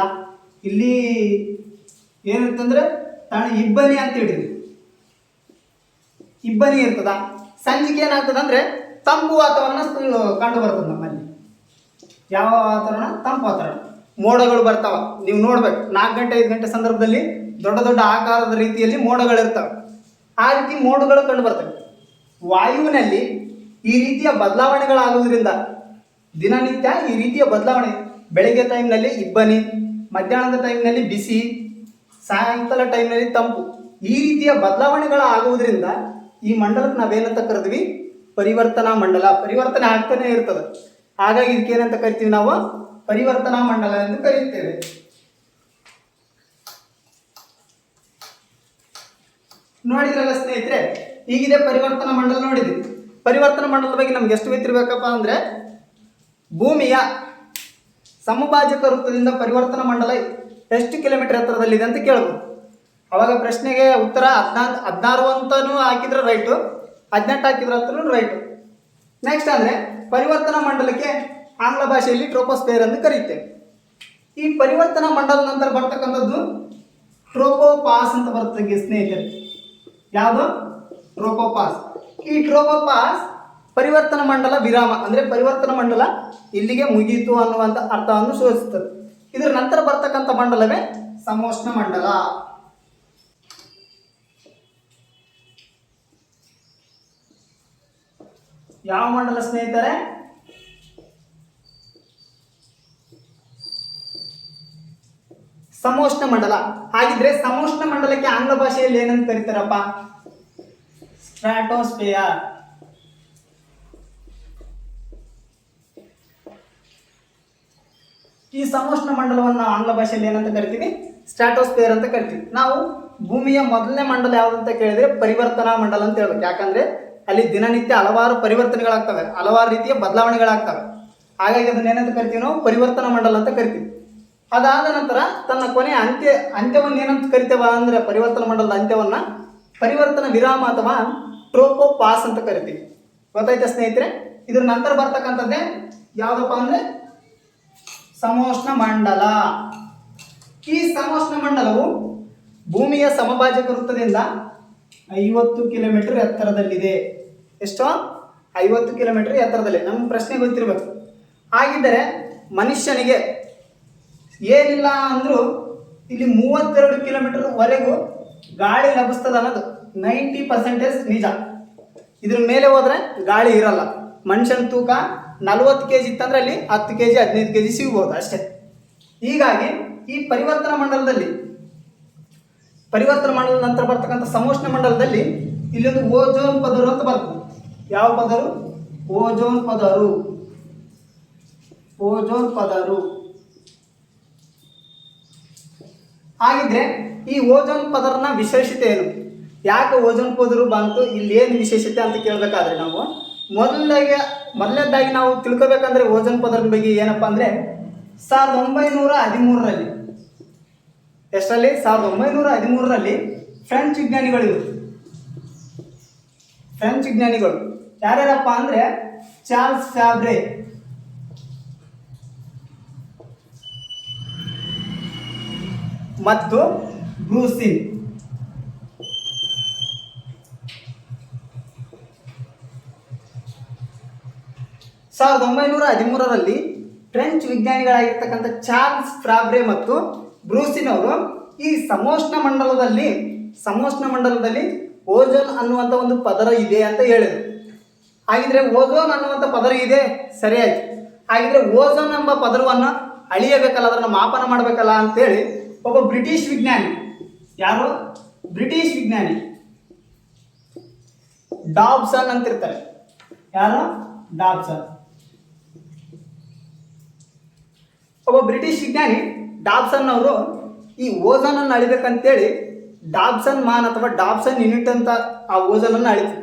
ಇಲ್ಲಿ ಏನಿರ್ತಂದ್ರೆ ಇಬ್ಬನಿ ಅಂತ ಹೇಳಿದ್ವಿ, ಇಬ್ಬನಿ ಇರ್ತದ. ಸಂಜೆಗೆ ಏನಾಗ್ತದ ಅಂದ್ರೆ ತಂಪು ವಾತಾವರಣ ಕಂಡು ಬರ್ತದೆ ನಮ್ಮಲ್ಲಿ. ಯಾವ ವಾತಾವರಣ? ತಂಪು ವಾತಾವರಣ. ಮೋಡಗಳು ಬರ್ತಾವ. ನೀವು ನೋಡ್ಬೇಕು, 4 ಗಂಟೆ 5 ಗಂಟೆ ಸಂದರ್ಭದಲ್ಲಿ ದೊಡ್ಡ ಆಕಾರದ ರೀತಿಯಲ್ಲಿ ಮೋಡಗಳಿರ್ತವೆ. ಆ ರೀತಿ ಮೋಡಗಳು ಕಂಡು ಬರ್ತವೆ. ವಾಯುವಿನಲ್ಲಿ ಈ ರೀತಿಯ ಬದಲಾವಣೆಗಳಾಗುವುದರಿಂದ ದಿನನಿತ್ಯ ಈ ರೀತಿಯ ಬದಲಾವಣೆ, ಬೆಳಗ್ಗೆ ಟೈಮ್ನಲ್ಲಿ ಇಬ್ಬನಿ, ಮಧ್ಯಾಹ್ನದ ಟೈಮ್ನಲ್ಲಿ ಬಿಸಿ, ಸಾಯಂಕಾಲ ಟೈಮ್ನಲ್ಲಿ ತಂಪು, ಈ ರೀತಿಯ ಬದಲಾವಣೆಗಳಾಗುವುದರಿಂದ ಈ ಮಂಡಲಕ್ಕೆ ನಾವೇನಂತ ಕರೆದ್ವಿ? ಪರಿವರ್ತನಾ ಮಂಡಲ. ಪರಿವರ್ತನೆ ಆಗ್ತಾನೆ ಇರ್ತದೆ. ಹಾಗಾಗಿ ಇದಕ್ಕೇನಂತ ಕರಿತೀವಿ ನಾವು? ಪರಿವರ್ತನಾ ಮಂಡಲ ಎಂದು ಕರೆಯುತ್ತೇವೆ. ನೋಡಿದ್ರಲ್ಲ ಸ್ನೇಹಿತರೆ, ಈಗಿದೆ ಪರಿವರ್ತನಾ ಮಂಡಲ ನೋಡಿದ್ವಿ. ಪರಿವರ್ತನಾ ಮಂಡಲದ ಬಗ್ಗೆ ನಮ್ಗೆ ಎಷ್ಟು ಗೊತ್ತಿರಬೇಕಪ್ಪ ಅಂದ್ರೆ, ಭೂಮಿಯ ಸಮಭಾಜಕ ವೃತ್ತದಿಂದ ಪರಿವರ್ತನಾ ಮಂಡಲ ಎಷ್ಟು ಕಿಲೋಮೀಟರ್ ಎತ್ತರದಲ್ಲಿದೆ ಅಂತ ಕೇಳ್ಬೋದು. ಅವಾಗ ಪ್ರಶ್ನೆಗೆ ಉತ್ತರ 16 ಅಂತಲೂ ಹಾಕಿದ್ರೆ ರೈಟು, 18 ಹಾಕಿದ್ರೆ ಅಂತಲೂ ರೈಟು. ನೆಕ್ಸ್ಟ್ ಅಂದರೆ ಪರಿವರ್ತನಾ ಮಂಡಲಕ್ಕೆ ಆಂಗ್ಲ ಭಾಷೆಯಲ್ಲಿ ಟ್ರೋಪೋಸ್ಫಿಯರ್ ಎಂದು ಕರೆಯುತ್ತೇವೆ. ಈ ಪರಿವರ್ತನಾ ಮಂಡಲ ನಂತರ ಬರ್ತಕ್ಕಂಥದ್ದು ಟ್ರೋಪೋಪಾಸ್ ಅಂತ ಬರ್ತದೆ ಸ್ನೇಹಿತರೆ. ಯಾವುದು? ಟ್ರೋಪೋಪಾಸ್. ಈ ಟ್ರೋಪೋಪಾಸ್ ಪರಿವರ್ತನಾ ಮಂಡಲ ವಿರಾಮ, ಅಂದರೆ ಪರಿವರ್ತನಾ ಮಂಡಲ ಇಲ್ಲಿಗೆ ಮುಗಿಯಿತು ಅನ್ನುವಂಥ ಅರ್ಥವನ್ನು ಸೂಚಿಸುತ್ತದೆ. ಇದರ ನಂತರ ಬರ್ತಕ್ಕಂಥ ಮಂಡಲವೇ ಸಮೋಷ್ಣ ಮಂಡಲ. ಯಾವ ಮಂಡಲ ಸ್ನೇಹಿತರೆ? ಸಮೋಷ್ಣ ಮಂಡಲ. ಹಾಗಿದ್ರೆ ಸಮೋಷ್ಣ ಮಂಡಲಕ್ಕೆ ಆಂಗ್ಲ ಭಾಷೆಯಲ್ಲಿ ಏನಂತ ಕರೀತಾರಪ್ಪ? ಸ್ಟ್ರಾಟೋಸ್ಫಿಯರ್. ಈ ಸಮೋಷ್ಣ ಮಂಡಲವನ್ನು ನಾವು ಆಂಗ್ಲ ಭಾಷೆಯಲ್ಲಿ ಏನಂತ ಕರಿತೀವಿ? ಸ್ಟ್ರಾಟೋಸ್ಫಿಯರ್ ಅಂತ ಕರಿತೀವಿ. ನಾವು ಭೂಮಿಯ ಮೊದಲನೇ ಮಂಡಲ ಯಾವುದಂತ ಕೇಳಿದ್ರೆ ಪರಿವರ್ತನಾ ಮಂಡಲ ಅಂತ ಹೇಳ್ಬೇಕು. ಯಾಕಂದ್ರೆ ಅಲ್ಲಿ ದಿನನಿತ್ಯ ಹಲವಾರು ಪರಿವರ್ತನೆಗಳಾಗ್ತವೆ, ಹಲವಾರು ರೀತಿಯ ಬದಲಾವಣೆಗಳಾಗ್ತವೆ. ಹಾಗಾಗಿ ಅದನ್ನ ಏನಂತ ಕರಿತೀವಿ ನಾವು? ಪರಿವರ್ತನಾ ಮಂಡಲ ಅಂತ ಕರಿತೀವಿ. ಅದಾದ ನಂತರ ತನ್ನ ಕೊನೆ ಅಂತ್ಯವನ್ನು ಏನಂತ ಕರಿತೇವ ಅಂದ್ರೆ, ಪರಿವರ್ತನಾ ಮಂಡಲದ ಅಂತ್ಯವನ್ನ ಪರಿವರ್ತನಾ ವಿರಾಮ ಅಥವಾ ಟ್ರೋಪೋಪಾಸ್ ಅಂತ ಕರಿತೀವಿ. ಗೊತ್ತಾಯ್ತಾ ಸ್ನೇಹಿತರೆ? ಇದ್ರ ನಂತರ ಬರ್ತಕ್ಕಂಥದ್ದೇ ಯಾವುದಪ್ಪ ಅಂದರೆ ಸಮೋಷ್ಣ ಮಂಡಲ. ಈ ಸಮೋಷ್ಣ ಮಂಡಲವು ಭೂಮಿಯ ಸಮಭಾಜಕ ವೃತ್ತದಿಂದ 50 ಕಿಲೋಮೀಟರ್ ಎತ್ತರದಲ್ಲಿದೆ. ಎಷ್ಟೋ 50 ಕಿಲೋಮೀಟರ್ ಎತ್ತರದಲ್ಲಿ. ನಮ್ಮ ಪ್ರಶ್ನೆ ಗೊತ್ತಿರಬೇಕು. ಹಾಗಿದ್ದರೆ ಮನುಷ್ಯನಿಗೆ ಏನಿಲ್ಲ ಅಂದರೂ ಇಲ್ಲಿ 32 ಕಿಲೋಮೀಟರ್ವರೆಗೂ ಗಾಳಿ ಲಭಿಸ್ತದೆ ಅನ್ನೋದು 90% ನಿಜ. ಇದ್ರ ಮೇಲೆ ಹೋದರೆ ಗಾಳಿ ಇರಲ್ಲ. ಮನುಷ್ಯನ ತೂಕ 40 kg ಇತ್ತಂದ್ರೆ ಅಲ್ಲಿ 10 kg 15 kg ಸಿಗ್ಬೋದು ಅಷ್ಟೇ. ಹೀಗಾಗಿ ಈ ಪರಿವರ್ತನಾ ಮಂಡಲದ ನಂತರ ಬರ್ತಕ್ಕಂಥ ಸಮೋಷ್ಣ ಮಂಡಲದಲ್ಲಿ ಇಲ್ಲೊಂದು ಓಜೋನ್ ಪದರು ಅಂತ ಬರ್ತದೆ. ಯಾವ ಪದರು? ಓಜೋನ್ ಪದರು. ಹಾಗಿದ್ರೆ ಈ ಓಜೋನ್ ಪದರನ ವಿಶೇಷತೆ ಏನು? ಯಾಕೆ ಓಜೋನ್ ಪದರು ಬಂತು, ಇಲ್ಲಿ ಏನು ವಿಶೇಷತೆ ಅಂತ ಕೇಳಬೇಕಾದ್ರೆ ನಾವು ಮೊದಲನೇದಾಗಿ ನಾವು ತಿಳ್ಕೊಬೇಕಂದ್ರೆ ಓಜೋನ್ ಪದರದ ಬಗ್ಗೆ ಏನಪ್ಪ ಅಂದರೆ 1913ರಲ್ಲಿ ಎಷ್ಟರಲ್ಲಿ 1913ರಲ್ಲಿ ಫ್ರೆಂಚ್ ವಿಜ್ಞಾನಿಗಳು ಯಾರ್ಯಾರಪ್ಪ ಅಂದರೆ ಚಾರ್ಲ್ಸ್ ಫ್ಯಾಬ್ರೆ ಮತ್ತು ಬ್ರೂಸಿನ್ 1913ರಲ್ಲಿ ಫ್ರೆಂಚ್ ವಿಜ್ಞಾನಿಗಳಾಗಿರ್ತಕ್ಕಂಥ ಚಾರ್ಲ್ಸ್ ಫ್ಯಾಬ್ರೆ ಮತ್ತು ಬ್ರೂಸಿನ್ ಅವರು ಈ ಸಮೋಷ್ಣ ಮಂಡಲದಲ್ಲಿ ಓಜೋನ್ ಅನ್ನುವಂಥ ಒಂದು ಪದರ ಇದೆ ಅಂತ ಹೇಳಿದರು. ಹಾಗಿದ್ರೆ ಓಜೋನ್ ಅನ್ನುವಂಥ ಪದರ ಇದೆ, ಸರಿಯಾಯ್ತು. ಹಾಗಿದ್ರೆ ಓಜೋನ್ ಎಂಬ ಪದರವನ್ನು ಅಳಿಯಬೇಕಲ್ಲ, ಅದನ್ನು ಮಾಪನ ಮಾಡಬೇಕಲ್ಲ ಅಂತೇಳಿ ಒಬ್ಬ ಬ್ರಿಟಿಷ್ ವಿಜ್ಞಾನಿ, ಯಾರು? ಬ್ರಿಟಿಷ್ ವಿಜ್ಞಾನಿ ಡಾಬ್ಸನ್ ಅಂತಿರ್ತಾರೆ. ಯಾರು? ಡಾಬ್ಸನ್. ಒಬ್ಬ ಬ್ರಿಟಿಷ್ ವಿಜ್ಞಾನಿ ಡಾಬ್ಸನ್ ಅವರು ಈ ಓಜೋನ್ ಅನ್ನು ಅಳಿಬೇಕಂತೇಳಿ ಡಾಬ್ಸನ್ ಮಾನ್ ಅಥವಾ ಡಾಬ್ಸನ್ ಯೂನಿಟ್ ಅಂತ ಆ ಓಜೋನ್ ಅನ್ನು ಅಳಿತು.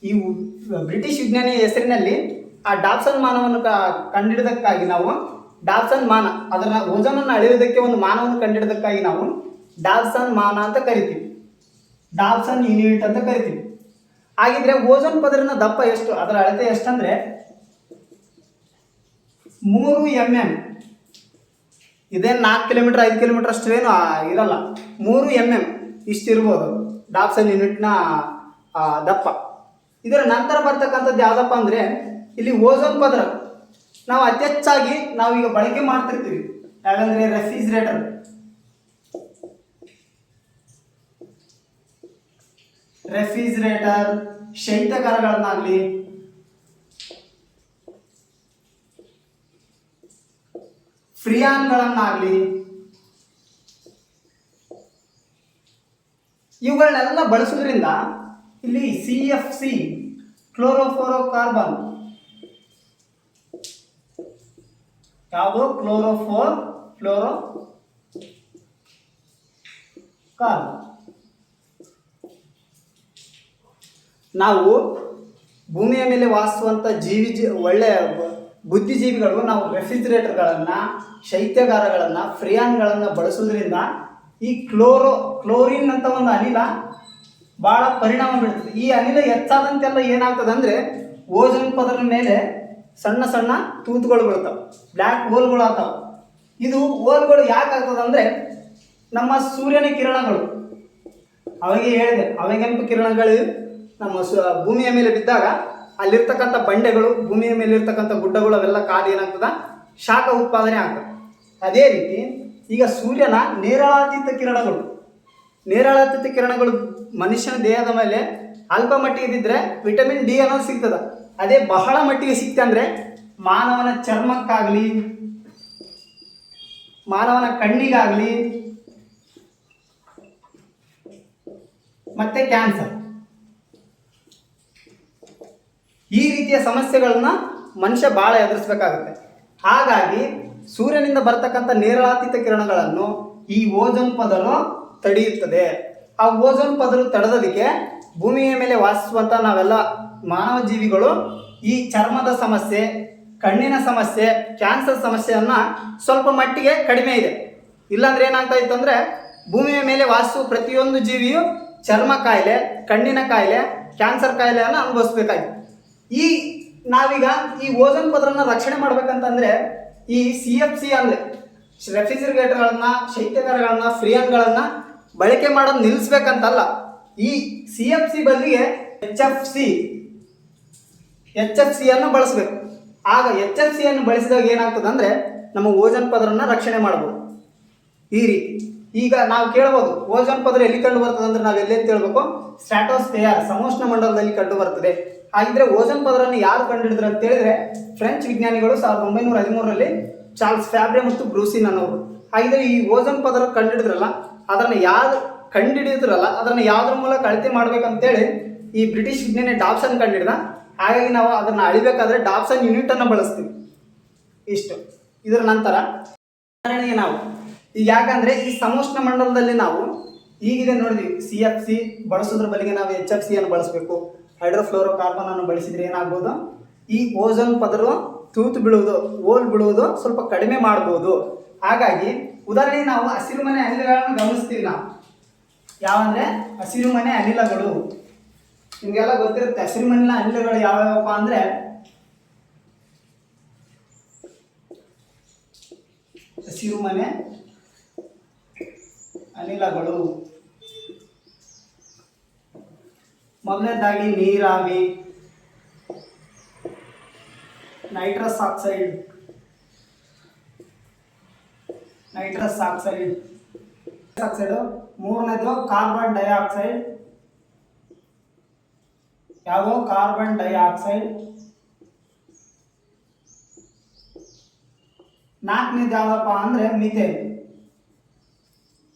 ಈ ಬ್ರಿಟಿಷ್ ವಿಜ್ಞಾನಿಯ ಹೆಸರಿನಲ್ಲಿ ಆ ಡಾಬ್ಸನ್ ಮಾನವನ್ನು ಕಂಡಿಡಿದಕ್ಕಾಗಿ ನಾವು ಡಾಬ್ಸನ್ ಮಾನ, ಅದರ ಓಜೋನ್ ಅನ್ನು ಅಳೆಯುವುದಕ್ಕೆ ಒಂದು ಮಾನವನ್ನು ಕಂಡಿಡಿದಕ್ಕಾಗಿ ನಾವು ಡಾಬ್ಸನ್ ಮಾನ ಅಂತ ಕರಿತೀವಿ, ಡಾಬ್ಸನ್ ಯೂನಿಟ್ ಅಂತ ಕರಿತೀವಿ. ಹಾಗಿದ್ರೆ ಓಜೋನ್ ಪದರಿನ ದಪ್ಪ ಎಷ್ಟು, ಅದರ ಅಳತೆ ಎಷ್ಟಂದ್ರೆ 3 mm. ಇದೇನು 4 ಕಿಲೋಮೀಟರ್ 5 ಕಿಲೋಮೀಟರ್ ಅಷ್ಟೇನು ಇರಲ್ಲ, 3 mm ಇಷ್ಟಿರ್ಬೋದು ಡಾಬ್ಸನ್ ಯೂನಿಟ್ನ ದಪ್ಪ. ಇದರ ನಂತರ ಬರ್ತಕ್ಕಂಥದ್ದು ಯಾವುದಪ್ಪ ಅಂದರೆ ಇಲ್ಲಿ ಓಜೋನ್ ಪದರ ನಾವು ಅತಿ ಹೆಚ್ಚಾಗಿ ನಾವೀಗ ಬಳಕೆ ಮಾಡ್ತಿರ್ತೀವಿ. ಯಾಕಂದರೆ ರೆಫ್ರಿಜಿರೇಟರ್, ಶೈತ್ಯಗಾರಗಳನ್ನಾಗಲಿ, ಫ್ರಿಯಾನ್ಗಳನ್ನಾಗಲಿ, ಇವುಗಳನ್ನೆಲ್ಲ ಬಳಸೋದ್ರಿಂದ ಇಲ್ಲಿ CFC ಕ್ಲೋರೋಫ್ಲೋರೋಕಾರ್ಬನ್, ಯಾವುದು? ಕ್ಲೋರೋಫ್ಲೋರೋಕಾರ್ಬನ್. ನಾವು ಭೂಮಿಯ ಮೇಲೆ ವಾಸಿಸುವಂಥ ಒಳ್ಳೆಯ ಬುದ್ಧಿಜೀವಿಗಳು ನಾವು ರೆಫ್ರಿಜಿರೇಟರ್ಗಳನ್ನು, ಶೈತ್ಯಗಾರಗಳನ್ನು, ಫ್ರಿಯಾನ್ಗಳನ್ನು ಬಳಸೋದ್ರಿಂದ ಈ ಕ್ಲೋರಿನ್ ಅಂತ ಒಂದು ಅನಿಲ ಭಾಳ ಪರಿಣಾಮ ಬೀಳ್ತದೆ. ಈ ಅನಿಲ ಹೆಚ್ಚಾದಂತೆಲ್ಲ ಏನಾಗ್ತದೆ ಅಂದರೆ ಓಜೋನ್ ಪದರ ಮೇಲೆ ಸಣ್ಣ ಸಣ್ಣ ತೂತುಗಳು ಬೀಳ್ತಾವೆ, ಬ್ಲ್ಯಾಕ್ ಹೋಲ್ಗಳು ಆಗ್ತಾವೆ. ಇದು ಹೋಲ್ಗಳು ಯಾಕೆ ಆಗ್ತದೆ ಅಂದರೆ ನಮ್ಮ ಸೂರ್ಯನ ಕಿರಣಗಳು, ಅವಾಗೆ ಹೇಳಿದೆ, ಅವಾಗೆಂಪು ಕಿರಣಗಳು ನಮ್ಮ ಭೂಮಿಯ ಮೇಲೆ ಬಿದ್ದಾಗ ಅಲ್ಲಿರ್ತಕ್ಕಂಥ ಬಂಡೆಗಳು, ಭೂಮಿಯ ಮೇಲೆ ಇರ್ತಕ್ಕಂಥ ಗುಡ್ಡಗಳು ಅವೆಲ್ಲ ಕಾದು ಏನಾಗ್ತದೆ, ಶಾಖ ಉತ್ಪಾದನೆ ಆಗ್ತದೆ. ಅದೇ ರೀತಿ ಈಗ ಸೂರ್ಯನ ನೇರಳಾತೀತ ಕಿರಣಗಳು ಮನುಷ್ಯನ ದೇಹದ ಮೇಲೆ ಅಲ್ಪ ಮಟ್ಟಿಗೆ ಬಿದ್ದರೆ ವಿಟಮಿನ್ ಡಿ ಅನ್ನೋದು ಸಿಗ್ತದೆ. ಅದೇ ಬಹಳ ಮಟ್ಟಿಗೆ ಸಿಕ್ತೆ ಅಂದರೆ ಮಾನವನ ಚರ್ಮಕ್ಕಾಗಲಿ, ಮಾನವನ ಕಣ್ಣಿಗಾಗಲಿ, ಮತ್ತೆ ಕ್ಯಾನ್ಸರ್, ಈ ರೀತಿಯ ಸಮಸ್ಯೆಗಳನ್ನ ಮನುಷ್ಯ ಭಾಳ ಎದುರಿಸಬೇಕಾಗುತ್ತೆ. ಹಾಗಾಗಿ ಸೂರ್ಯನಿಂದ ಬರ್ತಕ್ಕಂಥ ನೇರಳಾತೀತ ಕಿರಣಗಳನ್ನು ಈ ಓಜೋನ್ ಪದರು ತಡೆಯುತ್ತದೆ. ಆ ಓಜೋನ್ ಪದರು ತಡೆದೋದಕ್ಕೆ ಭೂಮಿಯ ಮೇಲೆ ವಾಸಿಸುವಂಥ ನಾವೆಲ್ಲ ಮಾನವ ಜೀವಿಗಳು ಈ ಚರ್ಮದ ಸಮಸ್ಯೆ, ಕಣ್ಣಿನ ಸಮಸ್ಯೆ, ಕ್ಯಾನ್ಸರ್ ಸಮಸ್ಯೆಯನ್ನು ಸ್ವಲ್ಪ ಮಟ್ಟಿಗೆ ಕಡಿಮೆ ಇದೆ. ಇಲ್ಲಾಂದ್ರೆ ಏನಾಗ್ತಾ ಇತ್ತು ಅಂದರೆ ಭೂಮಿಯ ಮೇಲೆ ವಾಸಿಸುವ ಪ್ರತಿಯೊಂದು ಜೀವಿಯು ಚರ್ಮ ಕಾಯಿಲೆ, ಕಣ್ಣಿನ ಕಾಯಿಲೆ, ಕ್ಯಾನ್ಸರ್ ಕಾಯಿಲೆಯನ್ನು ಅನುಭವಿಸ್ಬೇಕಾಗಿತ್ತು. ಈ ನಾವೀಗ ಈ ಓಜೋನ್ ಪದರನ ರಕ್ಷಣೆ ಮಾಡ್ಬೇಕಂತಂದ್ರೆ ಈ CFC ಅಂದ್ರೆ ರೆಫ್ರಿಜರೇಟರ್ಗಳನ್ನ, ಶೈತ್ಯಗಾರಗಳನ್ನ, ಫ್ರೀಯನ್ಗಳನ್ನ ಬಳಕೆ ಮಾಡೋದು ನಿಲ್ಲಿಸ್ಬೇಕಂತಲ್ಲ. ಈ CFC ಬದಲಿಗೆ HFC ಅನ್ನು ಬಳಸಬೇಕು. ಆಗ HFC ಅನ್ನು ಬಳಸಿದಾಗ ಏನಾಗ್ತದೆ ಅಂದ್ರೆ ನಮ್ಮ ಓಜೋನ್ ಪದರನ್ನ ರಕ್ಷಣೆ ಮಾಡಬಹುದು. ಈ ರೀತಿ ಈಗ ನಾವು ಕೇಳಬಹುದು ಓಜೋನ್ ಪದರ ಎಲ್ಲಿ ಕಂಡು ಬರ್ತದೆ ಅಂದ್ರೆ ನಾವು ಎಲ್ಲಿ ಅಂತ ಹೇಳ್ಬೇಕು, ಸ್ಟ್ರಾಟೋಸ್ಫಿಯರ್ ಸಮೋಷ್ಣ ಮಂಡಲದಲ್ಲಿ ಕಂಡು ಬರ್ತದೆ. ಹಾಗಿದ್ರೆ ಓಜೋನ್ ಪದರನ್ನು ಯಾರು ಕಂಡುಹಿಡಿದ್ರು ಅಂತ ಹೇಳಿದ್ರೆ ಫ್ರೆಂಚ್ ವಿಜ್ಞಾನಿಗಳು 1913ರಲ್ಲಿ ಚಾರ್ಲ್ಸ್ ಫ್ಯಾಬ್ರೆ ಮತ್ತು ಬ್ರೂಸಿನ್ ಅನ್ನೋರು. ಹಾಗಿದ್ರೆ ಈ ಓಜೋನ್ ಪದರ ಕಂಡುಹಿಡಿದ್ರಲ್ಲ, ಅದನ್ನು ಅದನ್ನು ಯಾವುದ್ರ ಮೂಲಕ ಅಳತೆ ಮಾಡ್ಬೇಕಂತೇಳಿ ಈ ಬ್ರಿಟಿಷ್ ವಿಜ್ಞಾನಿ ಡಾಬ್ಸನ್ ಕಂಡುಹಿಡಿದ. ಹಾಗಾಗಿ ನಾವು ಅದನ್ನು ಅಳಿಬೇಕಾದ್ರೆ ಡಾಬ್ಸನ್ ಯೂನಿಟ್ ಅನ್ನು ಬಳಸ್ತೀವಿ. ಇಷ್ಟು. ಇದರ ನಂತರ ಉದಾಹರಣೆಗೆ ನಾವು ಈಗ ಯಾಕಂದ್ರೆ ಈ ಸಮೋಷ್ಣ ಮಂಡಲದಲ್ಲಿ ನಾವು ಈಗಿದೆ ನೋಡಿದ್ವಿ, CFC ಬಳಸೋದ್ರ ಬದಲಿಗೆ ನಾವು HFC ಅನ್ನು ಬಳಸಬೇಕು. ಹೈಡ್ರೋಫ್ಲೋರೋ ಕಾರ್ಬನ್ ಅನ್ನು ಬಳಸಿದ್ರೆ ಏನಾಗ್ಬೋದು, ಈ ಓಜೋನ್ ಪದರ ತೂತು ಬೀಳುವುದು, ಹೋಲ್ ಬೀಳುವುದು ಸ್ವಲ್ಪ ಕಡಿಮೆ ಮಾಡ್ಬೋದು. ಹಾಗಾಗಿ ಉದಾಹರಣೆಗೆ ನಾವು ಹಸಿರುಮನೆ ಅನಿಲಗಳನ್ನು ಗಮನಿಸ್ತೀವಿ. ನಾವು ಯಾವಂದ್ರೆ ಹಸಿರುಮನೆ ಅನಿಲಗಳು ನಿಮಗೆಲ್ಲ ಗೊತ್ತಿರುತ್ತೆ. ಹಸಿರುಮನೆ ಅನಿಲಗಳು ಯಾವ್ಯಾವಪ್ಪ ಅಂದ್ರೆ ಹಸಿರುಮನೆ ಅನಿಲಗಳು ಮೊದಲನೇದಾಗಿ ನೀರಾವಿ, ನೈಟ್ರಸ್ ಆಕ್ಸೈಡ್, ಮೂರನೇದು ಕಾರ್ಬನ್ ಡೈಆಕ್ಸೈಡ್, ಕಾರ್ಬನ್ ಡೈಆಕ್ಸೈಡ್. ನಾಲ್ಕನೇದು ಯಾವ್ದಪ್ಪ ಅಂದ್ರೆ ಮಿಥೇನ್.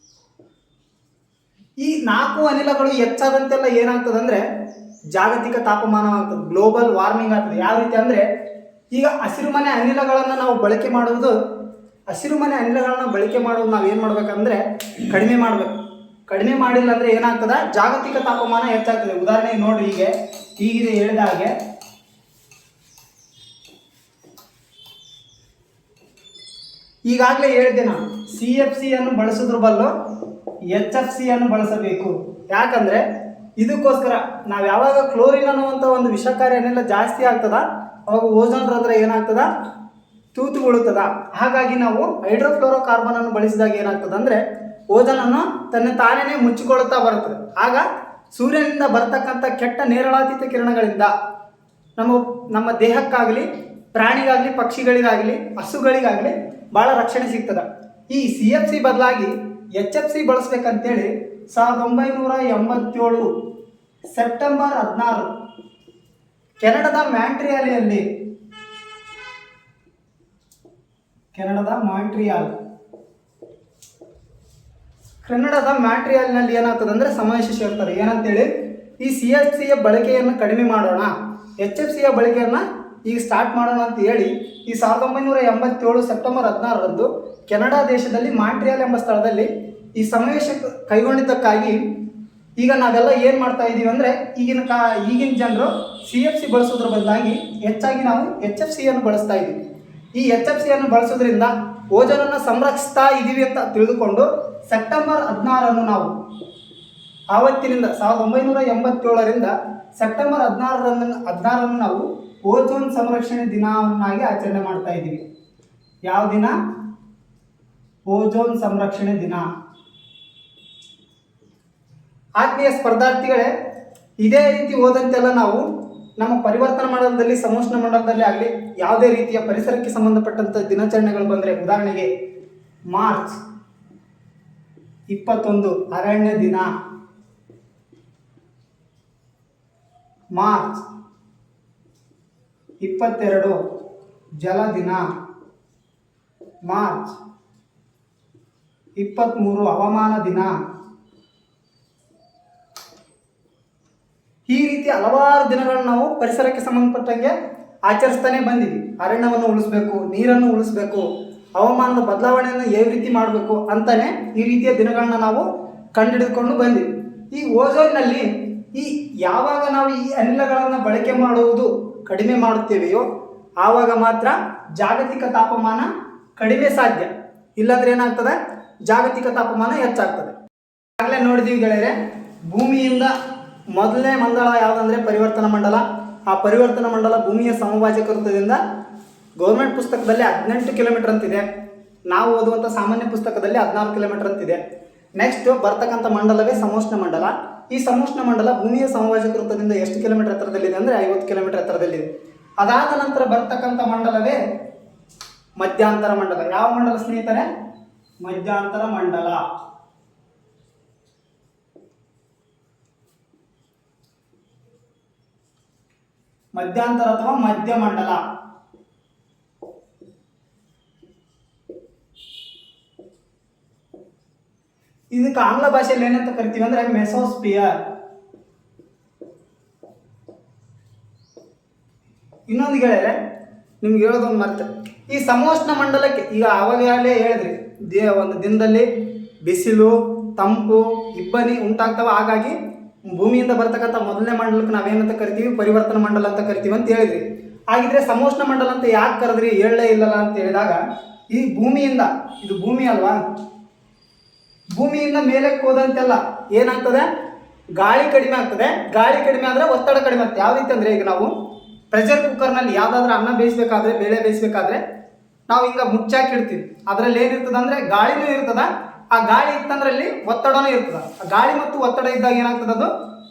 ಈ 4 ಅನಿಲಗಳು ಹೆಚ್ಚಾದಂತೆಲ್ಲ ಏನಾಗ್ತದೆ ಅಂದ್ರೆ ಜಾಗತಿಕ ತಾಪಮಾನ ಆಗ್ತದೆ, ಗ್ಲೋಬಲ್ ವಾರ್ಮಿಂಗ್ ಆಗ್ತದೆ. ಯಾವ ರೀತಿ ಅಂದ್ರೆ ಈಗ ಹಸಿರುಮನೆ ಅನಿಲಗಳನ್ನು ನಾವು ಬಳಕೆ ಮಾಡುವುದು ನಾವು ಏನು ಮಾಡ್ಬೇಕಂದ್ರೆ ಕಡಿಮೆ ಮಾಡಬೇಕು. ಕಡಿಮೆ ಮಾಡಿಲ್ಲ ಅಂದ್ರೆ ಏನಾಗ್ತದೆ, ಜಾಗತಿಕ ತಾಪಮಾನ ಹೆಚ್ಚಾಗ್ತದೆ. ಉದಾಹರಣೆಗೆ ನೋಡ್ರಿ, ಹೀಗಿದೆ ಹೇಳಿದ ಹಾಗೆ ಈಗಾಗಲೇ ಹೇಳಿದ್ದೆ ನಾನು, CFC ಅನ್ನು ಬಳಸೋದ್ರ ಬದಲು HFC ಅನ್ನು ಬಳಸಬೇಕು. ಯಾಕಂದ್ರೆ ಇದಕ್ಕೋಸ್ಕರ ನಾವು ಯಾವಾಗ ಕ್ಲೋರಿನ್ ಅನ್ನುವಂಥ ಒಂದು ವಿಷಕಾರಿ ಅನಿಲ ಜಾಸ್ತಿ ಆಗ್ತದ, ಅವಾಗ ಓಜೋನ್ ರಂಧ್ರ ಏನಾಗ್ತದ, ತೂತು ಬೀಳುತ್ತದ. ಹಾಗಾಗಿ ನಾವು ಹೈಡ್ರೋಫ್ಲೋರೋ ಕಾರ್ಬನ್ ಅನ್ನು ಬಳಸಿದಾಗ ಏನಾಗ್ತದೆ ಅಂದ್ರೆ ಓಜೋನ್ ಅನ್ನು ತಾನೇ ಮುಚ್ಚಿಕೊಳ್ಳುತ್ತಾ ಬರುತ್ತದೆ. ಆಗ ಸೂರ್ಯನಿಂದ ಬರ್ತಕ್ಕಂಥ ಕೆಟ್ಟ ನೇರಳಾತೀತ ಕಿರಣಗಳಿಂದ ನಮ್ಮ ದೇಹಕ್ಕಾಗಲಿ, ಪ್ರಾಣಿಗಾಗಲಿ, ಪಕ್ಷಿಗಳಿಗಾಗಲಿ, ಹಸುಗಳಿಗಾಗಲಿ ಭಾಳ ರಕ್ಷಣೆ ಸಿಗ್ತದೆ. ಈ CFC ಬದಲಾಗಿ HFC ಬಳಸ್ಬೇಕಂತೇಳಿ 1987 ಸೆಪ್ಟೆಂಬರ್ 16 ಕೆನಡಾದ ಮಾಂಟ್ರಿಯಾಲ್ನಲ್ಲಿ ಏನಾಗ್ತದೆ ಅಂದ್ರೆ ಸಮಾವೇಶ ಸೇರ್ತಾರೆ. ಏನಂತೇಳಿ ಈ CFCಯ ಬಳಕೆಯನ್ನು ಕಡಿಮೆ ಮಾಡೋಣ, HFCಯ ಬಳಕೆಯನ್ನು ಈಗ ಸ್ಟಾರ್ಟ್ ಮಾಡೋಣ ಅಂತ ಹೇಳಿ ಈ 1987 ಸೆಪ್ಟೆಂಬರ್ 16ರಂದು ಕೆನಡಾ ದೇಶದಲ್ಲಿ ಮಾಂಟ್ರಿಯಾಲ್ ಎಂಬ ಸ್ಥಳದಲ್ಲಿ ಈ ಸಮಾವೇಶ ಕೈಗೊಂಡಿದ್ದಕ್ಕಾಗಿ ಈಗ ನಾವೆಲ್ಲ ಏನು ಮಾಡ್ತಾ ಇದ್ದೀವಿ ಅಂದರೆ ಈಗಿನ ಜನರು CFC ಬಳಸೋದ್ರ ಬದಲಾಗಿ ಹೆಚ್ಚಾಗಿ ನಾವು HFC ಅನ್ನು ಬಳಸ್ತಾ ಇದ್ದೀವಿ. ಈ HFC ಅನ್ನು ಬಳಸೋದ್ರಿಂದ ಓಜೋನನ್ನು ಸಂರಕ್ಷಿಸ್ತಾ ಇದ್ದೀವಿ ಅಂತ ತಿಳಿದುಕೊಂಡು ಸೆಪ್ಟೆಂಬರ್ 16 ನಾವು ಆವತ್ತಿನಿಂದ 1987ರಿಂದ ಸೆಪ್ಟೆಂಬರ್ 16 ನಾವು ಓಜೋನ್ ಸಂರಕ್ಷಣೆ ದಿನವನ್ನಾಗಿ ಆಚರಣೆ ಮಾಡ್ತಾ ಇದ್ದೀವಿ. ಯಾವ ದಿನ? ಓಜೋನ್ ಸಂರಕ್ಷಣೆ ದಿನ. ಆತ್ಮೀಯ ಸ್ಪರ್ಧಾರ್ಥಿಗಳೇ, ಇದೇ ರೀತಿ ಓದಂತೆಲ್ಲ ನಾವು ನಮ್ಮ ಪರಿವರ್ತನಾ ಮಂಡಲದಲ್ಲಿ, ಸಮೋಷ್ಣ ಮಂಡಲದಲ್ಲಿ ಆಗಲಿ ಯಾವುದೇ ರೀತಿಯ ಪರಿಸರಕ್ಕೆ ಸಂಬಂಧಪಟ್ಟಂಥ ದಿನಾಚರಣೆಗಳು ಬಂದರೆ, ಉದಾಹರಣೆಗೆ ಮಾರ್ಚ್ 21 ಅರಣ್ಯ ದಿನ, ಮಾರ್ಚ್ 22 ಜಲ ದಿನ, ಮಾರ್ಚ್ 23 ಹವಾಮಾನ ದಿನ. ಈ ರೀತಿ ಹಲವಾರು ದಿನಗಳನ್ನು ನಾವು ಪರಿಸರಕ್ಕೆ ಸಂಬಂಧಪಟ್ಟಂಗೆ ಆಚರಿಸ್ತಾನೆ ಬಂದಿವಿ. ಅರಣ್ಯವನ್ನು ಉಳಿಸ್ಬೇಕು, ನೀರನ್ನು ಉಳಿಸ್ಬೇಕು, ಹವಾಮಾನದ ಬದಲಾವಣೆಯನ್ನು ಯಾವ ರೀತಿ ಮಾಡಬೇಕು ಅಂತಾನೆ ಈ ರೀತಿಯ ದಿನಗಳನ್ನ ನಾವು ಕಂಡುಹಿಡಿದುಕೊಂಡು ಬಂದಿವಿ. ಈ ಓಜೋನ್ನಲ್ಲಿ ಯಾವಾಗ ನಾವು ಈ ಅನಿಲಗಳನ್ನು ಬಳಕೆ ಮಾಡುವುದು ಕಡಿಮೆ ಮಾಡುತ್ತೇವೆಯೋ ಆವಾಗ ಮಾತ್ರ ಜಾಗತಿಕ ತಾಪಮಾನ ಕಡಿಮೆ ಸಾಧ್ಯ. ಇಲ್ಲಾಂದ್ರೆ ಏನಾಗ್ತದೆ, ಜಾಗತಿಕ ತಾಪಮಾನ ಹೆಚ್ಚಾಗ್ತದೆ. ಆಗಲೇ ನೋಡಿದೀವಿ ಗೆಳೆಯರೆ, ಭೂಮಿಯಿಂದ ಮೊದಲನೇ ಮಂಡಲ ಯಾವುದಂದ್ರೆ ಪರಿವರ್ತನಾ ಮಂಡಲ, ಆ ಪರಿವರ್ತನಾ ಮಂಡಲ ಭೂಮಿಯ ಸಮಭಾಜಕ ವೃತ್ತದಿಂದ ಗೌರ್ಮೆಂಟ್ ಪುಸ್ತಕದಲ್ಲಿ 18 ಕಿಲೋಮೀಟರ್ ಅಂತಿದೆ, ನಾವು ಓದುವಂಥ ಸಾಮಾನ್ಯ ಪುಸ್ತಕದಲ್ಲಿ 14 ಕಿಲೋಮೀಟರ್ ಅಂತಿದೆ. ನೆಕ್ಸ್ಟ್ ಬರ್ತಕ್ಕಂಥ ಮಂಡಲವೇ ಸಮೋಷ್ಣ ಮಂಡಲ. ಈ ಸಮೋಷ್ಣ ಮಂಡಲ ಭೂಮಿಯ ಸಮಭಾಜಕ ವೃತ್ತದಿಂದ ಎಷ್ಟು ಕಿಲೋಮೀಟರ್ ಎತ್ತರದಲ್ಲಿದೆ ಅಂದರೆ 50 ಕಿಲೋಮೀಟರ್ ಎತ್ತರದಲ್ಲಿದೆ. ಅದಾದ ನಂತರ ಬರ್ತಕ್ಕಂಥ ಮಂಡಲವೇ ಮಧ್ಯಾಂತರ ಮಂಡಲ. ಯಾವ ಮಂಡಲ ಸ್ನೇಹಿತರೆ? ಮಧ್ಯಾಂತರ ಮಂಡಲ. ಮಧ್ಯಾಂತರ ಅಥವಾ ಮಧ್ಯ ಮಂಡಲ. ಇದಕ್ಕೆ ಆಂಗ್ಲ ಭಾಷೆಯಲ್ಲಿ ಏನಂತ ಕರಿತೀವಿ ಅಂದ್ರೆ ಮೆಸೋಸ್ಪಿಯರ್. ಇನ್ನೊಂದು ಗೆಳೆಯರೆ ನಿಮ್ಗೆ ಹೇಳೋದೊಂದು ಮರ್ತೆ, ಈ ಸಮೋಷ್ಣ ಮಂಡಲಕ್ಕೆ ಈಗ ಆವಾಗಲೇ ಹೇಳಿದ್ರಿ, ಒಂದು ದಿನದಲ್ಲಿ ಬಿಸಿಲು, ತಂಪು, ಇಬ್ಬನಿ ಉಂಟಾಗ್ತವೆ. ಹಾಗಾಗಿ ಭೂಮಿಯಿಂದ ಬರ್ತಕ್ಕಂಥ ಮೊದಲನೇ ಮಂಡಲಕ್ಕೆ ನಾವೇನಂತ ಕರಿತೀವಿ? ಪರಿವರ್ತನಾ ಮಂಡಲ ಅಂತ ಕರಿತೀವಿ ಅಂತ ಹೇಳಿದ್ರಿ. ಹಾಗಿದ್ರೆ ಸಮೋಷ್ಣ ಮಂಡಲ ಅಂತ ಯಾಕೆ ಕರೆದ್ರಿ? ಹೇಳಲೇ ಇಲ್ಲಲ್ಲ ಅಂತ ಹೇಳಿದಾಗ, ಈ ಭೂಮಿಯಿಂದ, ಇದು ಭೂಮಿ ಅಲ್ವಾ, ಭೂಮಿಯಿಂದ ಮೇಲಕ್ಕೆ ಹೋದಂತೆಲ್ಲ ಏನಾಗ್ತದೆ? ಗಾಳಿ ಕಡಿಮೆ ಆಗ್ತದೆ. ಗಾಳಿ ಕಡಿಮೆ ಆದರೆ ಒತ್ತಡ ಕಡಿಮೆ ಆಗ್ತದೆ. ಯಾವ ರೀತಿ ಅಂದರೆ, ಈಗ ನಾವು ಪ್ರೆಷರ್ ಕುಕ್ಕರ್ನಲ್ಲಿ ಯಾವುದಾದ್ರೂ ಅನ್ನ ಬೇಯಿಸಬೇಕಾದ್ರೆ, ಬೇಳೆ ಬೇಯಿಸಬೇಕಾದ್ರೆ ನಾವು ಹಿಂಗೆ ಮುಚ್ಚಾಕಿಡ್ತೀವಿ. ಅದರಲ್ಲಿ ಏನಿರ್ತದೆ ಅಂದರೆ ಗಾಳಿನೂ ಇರ್ತದ. ಆ ಗಾಳಿ ಇತ್ತಂದ್ರೆ ಅಲ್ಲಿ ಒತ್ತಡನೂ ಇರ್ತದೆ. ಆ ಗಾಳಿ ಮತ್ತು ಒತ್ತಡ ಇದ್ದಾಗ ಏನಾಗ್ತದೆ? ಅದು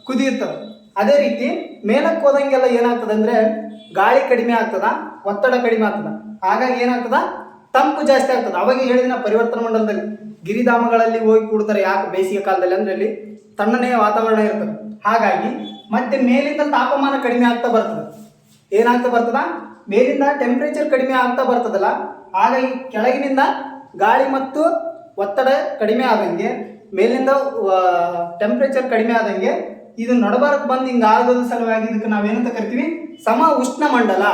ಕುದಿಯುತ್ತದೆ. ಅದೇ ರೀತಿ ಮೇಲಕ್ಕೆ ಹೋದಂಗೆಲ್ಲ ಏನಾಗ್ತದೆ ಅಂದರೆ ಗಾಳಿ ಕಡಿಮೆ ಆಗ್ತದ, ಒತ್ತಡ ಕಡಿಮೆ ಆಗ್ತದ. ಹಾಗಾಗಿ ಏನಾಗ್ತದ? ತಂಪು ಜಾಸ್ತಿ ಆಗ್ತದೆ. ಅವಾಗ ಹೇಳಿದ ಪರಿವರ್ತನಾ ಮಂಡಲದಲ್ಲಿ ಗಿರಿಧಾಮಗಳಲ್ಲಿ ಹೋಗಿ ಕೂಡ್ತಾರೆ. ಯಾಕೆ? ಬೇಸಿಗೆ ಕಾಲದಲ್ಲಿ ಅಂದರೆ ಅಲ್ಲಿ ತಣ್ಣನೆಯ ವಾತಾವರಣ ಇರ್ತದೆ. ಹಾಗಾಗಿ ಮತ್ತೆ ಮೇಲಿಂದ ತಾಪಮಾನ ಕಡಿಮೆ ಆಗ್ತಾ ಬರ್ತದೆ. ಏನಾಗ್ತಾ ಬರ್ತದ? ಮೇಲಿಂದ ಟೆಂಪ್ರೇಚರ್ ಕಡಿಮೆ ಆಗ್ತಾ ಬರ್ತದಲ್ಲ, ಹಾಗಾಗಿ ಕೆಳಗಿನಿಂದ ಗಾಳಿ ಮತ್ತು ಒತ್ತಡ ಕಡಿಮೆ ಆದಂಗೆ, ಮೇಲಿಂದ ಟೆಂಪ್ರೇಚರ್ ಕಡಿಮೆ ಆದಂಗೆ ಇದು ನಡಬಾರಕ್ಕೆ ಬಂದು ಹಿಂಗೆ ಆಗೋದ್ರ ಸಲುವಾಗಿ ಇದಕ್ಕೆ ನಾವೇನಂತ ಕರಿತೀವಿ? ಸಮ ಉಷ್ಣ ಮಂಡಲ.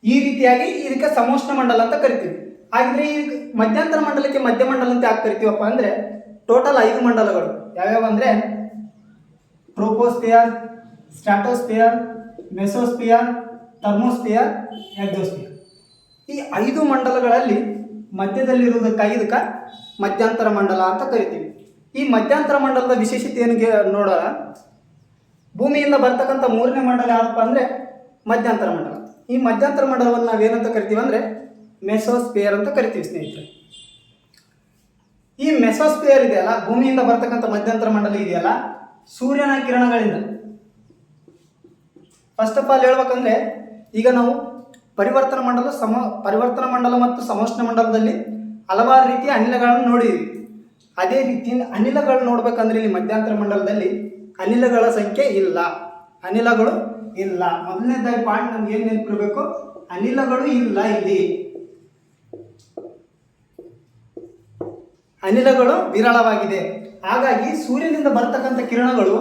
ಈ ರೀತಿಯಾಗಿ ಇದಕ್ಕೆ ಸಮೋಷ್ಣ ಮಂಡಲ ಅಂತ ಕರಿತೀವಿ. ಹಾಗಿದ್ರೆ ಈ ಮಧ್ಯಂತರ ಮಂಡಲಕ್ಕೆ ಮಧ್ಯ ಮಂಡಲ ಅಂತ ಯಾಕೆ ಕರಿತೀವಪ್ಪ ಅಂದರೆ, ಟೋಟಲ್ 5 ಮಂಡಲಗಳು ಯಾವ್ಯಾವ ಅಂದರೆ troposphere, stratosphere, mesosphere, thermosphere, exosphere. ಈ 5 ಮಂಡಲಗಳಲ್ಲಿ ಮಧ್ಯದಲ್ಲಿರುವುದಕ್ಕಾಗಿ ಇದಕ್ಕೆ ಮಧ್ಯಂತರ ಮಂಡಲ ಅಂತ ಕರಿತೀವಿ. ಈ ಮಧ್ಯಂತರ ಮಂಡಲದ ವಿಶೇಷತೆ ಏನಿಗೆ ನೋಡೋಣ. ಭೂಮಿಯಿಂದ ಬರ್ತಕ್ಕಂಥ 3ನೇ ಮಂಡಲ ಯಾವಪ್ಪ ಅಂದರೆ ಮಧ್ಯಂತರ ಮಂಡಲ. ಈ ಮಧ್ಯಂತರ ಮಂಡಲವನ್ನು ನಾವೇನಂತ ಕರಿತೀವಿ ಅಂದರೆ ಮೆಸೋಸ್ಪಿಯರ್ ಅಂತ ಕರಿತೀವಿ ಸ್ನೇಹಿತರೆ. ಈ ಮೆಸೋಸ್ಪಿಯರ್ ಇದೆಯಲ್ಲ, ಭೂಮಿಯಿಂದ ಬರ್ತಕ್ಕಂಥ ಮಧ್ಯಂತರ ಮಂಡಲ ಇದೆಯಲ್ಲ, ಸೂರ್ಯನ ಕಿರಣಗಳಿಂದ, ಫಸ್ಟ್ ಆಫ್ ಆಲ್ ಹೇಳ್ಬೇಕಂದ್ರೆ, ಈಗ ನಾವು ಪರಿವರ್ತನಾ ಮಂಡಲ ಮತ್ತು ಸಮೋಷ್ಣ ಮಂಡಲದಲ್ಲಿ ಹಲವಾರು ರೀತಿಯ ಅನಿಲಗಳನ್ನು ನೋಡಿದ್ವಿ. ಅದೇ ರೀತಿ ಅನಿಲಗಳು ನೋಡ್ಬೇಕಂದ್ರೆ ಇಲ್ಲಿ ಮಧ್ಯಂತರ ಮಂಡಲದಲ್ಲಿ ಅನಿಲಗಳ ಸಂಖ್ಯೆ ಇಲ್ಲ. ಅನಿಲಗಳು ಇಲ್ಲ. ಮೊದಲನೇದಾಗಿ ಪಾಯಿಂಟ್ ನಮ್ಗೆ ಏನು ನೆನಪಿರಬೇಕು? ಅನಿಲಗಳು ಇಲ್ಲ. ಇಲ್ಲಿ ಅನಿಲಗಳು ವಿರಳವಾಗಿದೆ. ಹಾಗಾಗಿ ಸೂರ್ಯನಿಂದ ಬರ್ತಕ್ಕಂಥ ಕಿರಣಗಳು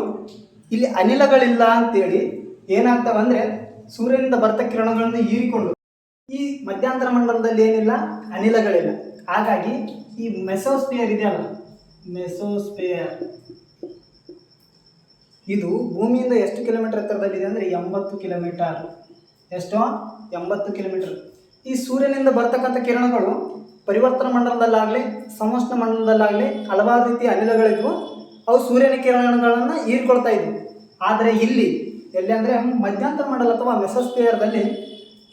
ಇಲ್ಲಿ ಅನಿಲಗಳಿಲ್ಲ ಅಂತೇಳಿ ಏನಾಗ್ತವೆ ಅಂದರೆ ಸೂರ್ಯನಿಂದ ಬರ್ತ ಕಿರಣಗಳನ್ನು ಹೀರಿಕೊಂಡು ಈ ಮಧ್ಯಂತರ ಮಂಡಲದಲ್ಲಿ ಏನಿಲ್ಲ, ಅನಿಲಗಳಿಲ್ಲ. ಹಾಗಾಗಿ ಈ ಮೆಸೋಸ್ಪಿಯರ್ ಇದೆಯಲ್ಲ, ಮೆಸೋಸ್ಪಿಯರ್ ಇದು ಭೂಮಿಯಿಂದ ಎಷ್ಟು ಕಿಲೋಮೀಟರ್ ಎತ್ತರದಲ್ಲಿದೆ ಅಂದರೆ 80 ಕಿಲೋಮೀಟರ್. ಎಷ್ಟು? 80 ಕಿಲೋಮೀಟರ್. ಈ ಸೂರ್ಯನಿಂದ ಬರ್ತಕ್ಕಂಥ ಕಿರಣಗಳು ಪರಿವರ್ತನಾ ಮಂಡಲದಲ್ಲಾಗಲಿ ಸಮೋಷ್ಣ ಮಂಡಲದಲ್ಲಾಗಲಿ ಹಲವಾರು ರೀತಿಯ ಅನಿಲಗಳಿದ್ವು. ಅವು ಸೂರ್ಯನ ಕಿರಣಗಳನ್ನು ಹೀರ್ಕೊಳ್ತಾ ಇದ್ವು. ಆದರೆ ಇಲ್ಲಿ ಎಲ್ಲಿ ಅಂದರೆ ಮಧ್ಯಂತರ ಮಂಡಲ ಅಥವಾ ಮೆಸೋಸ್ಪಿಯರ್ದಲ್ಲಿ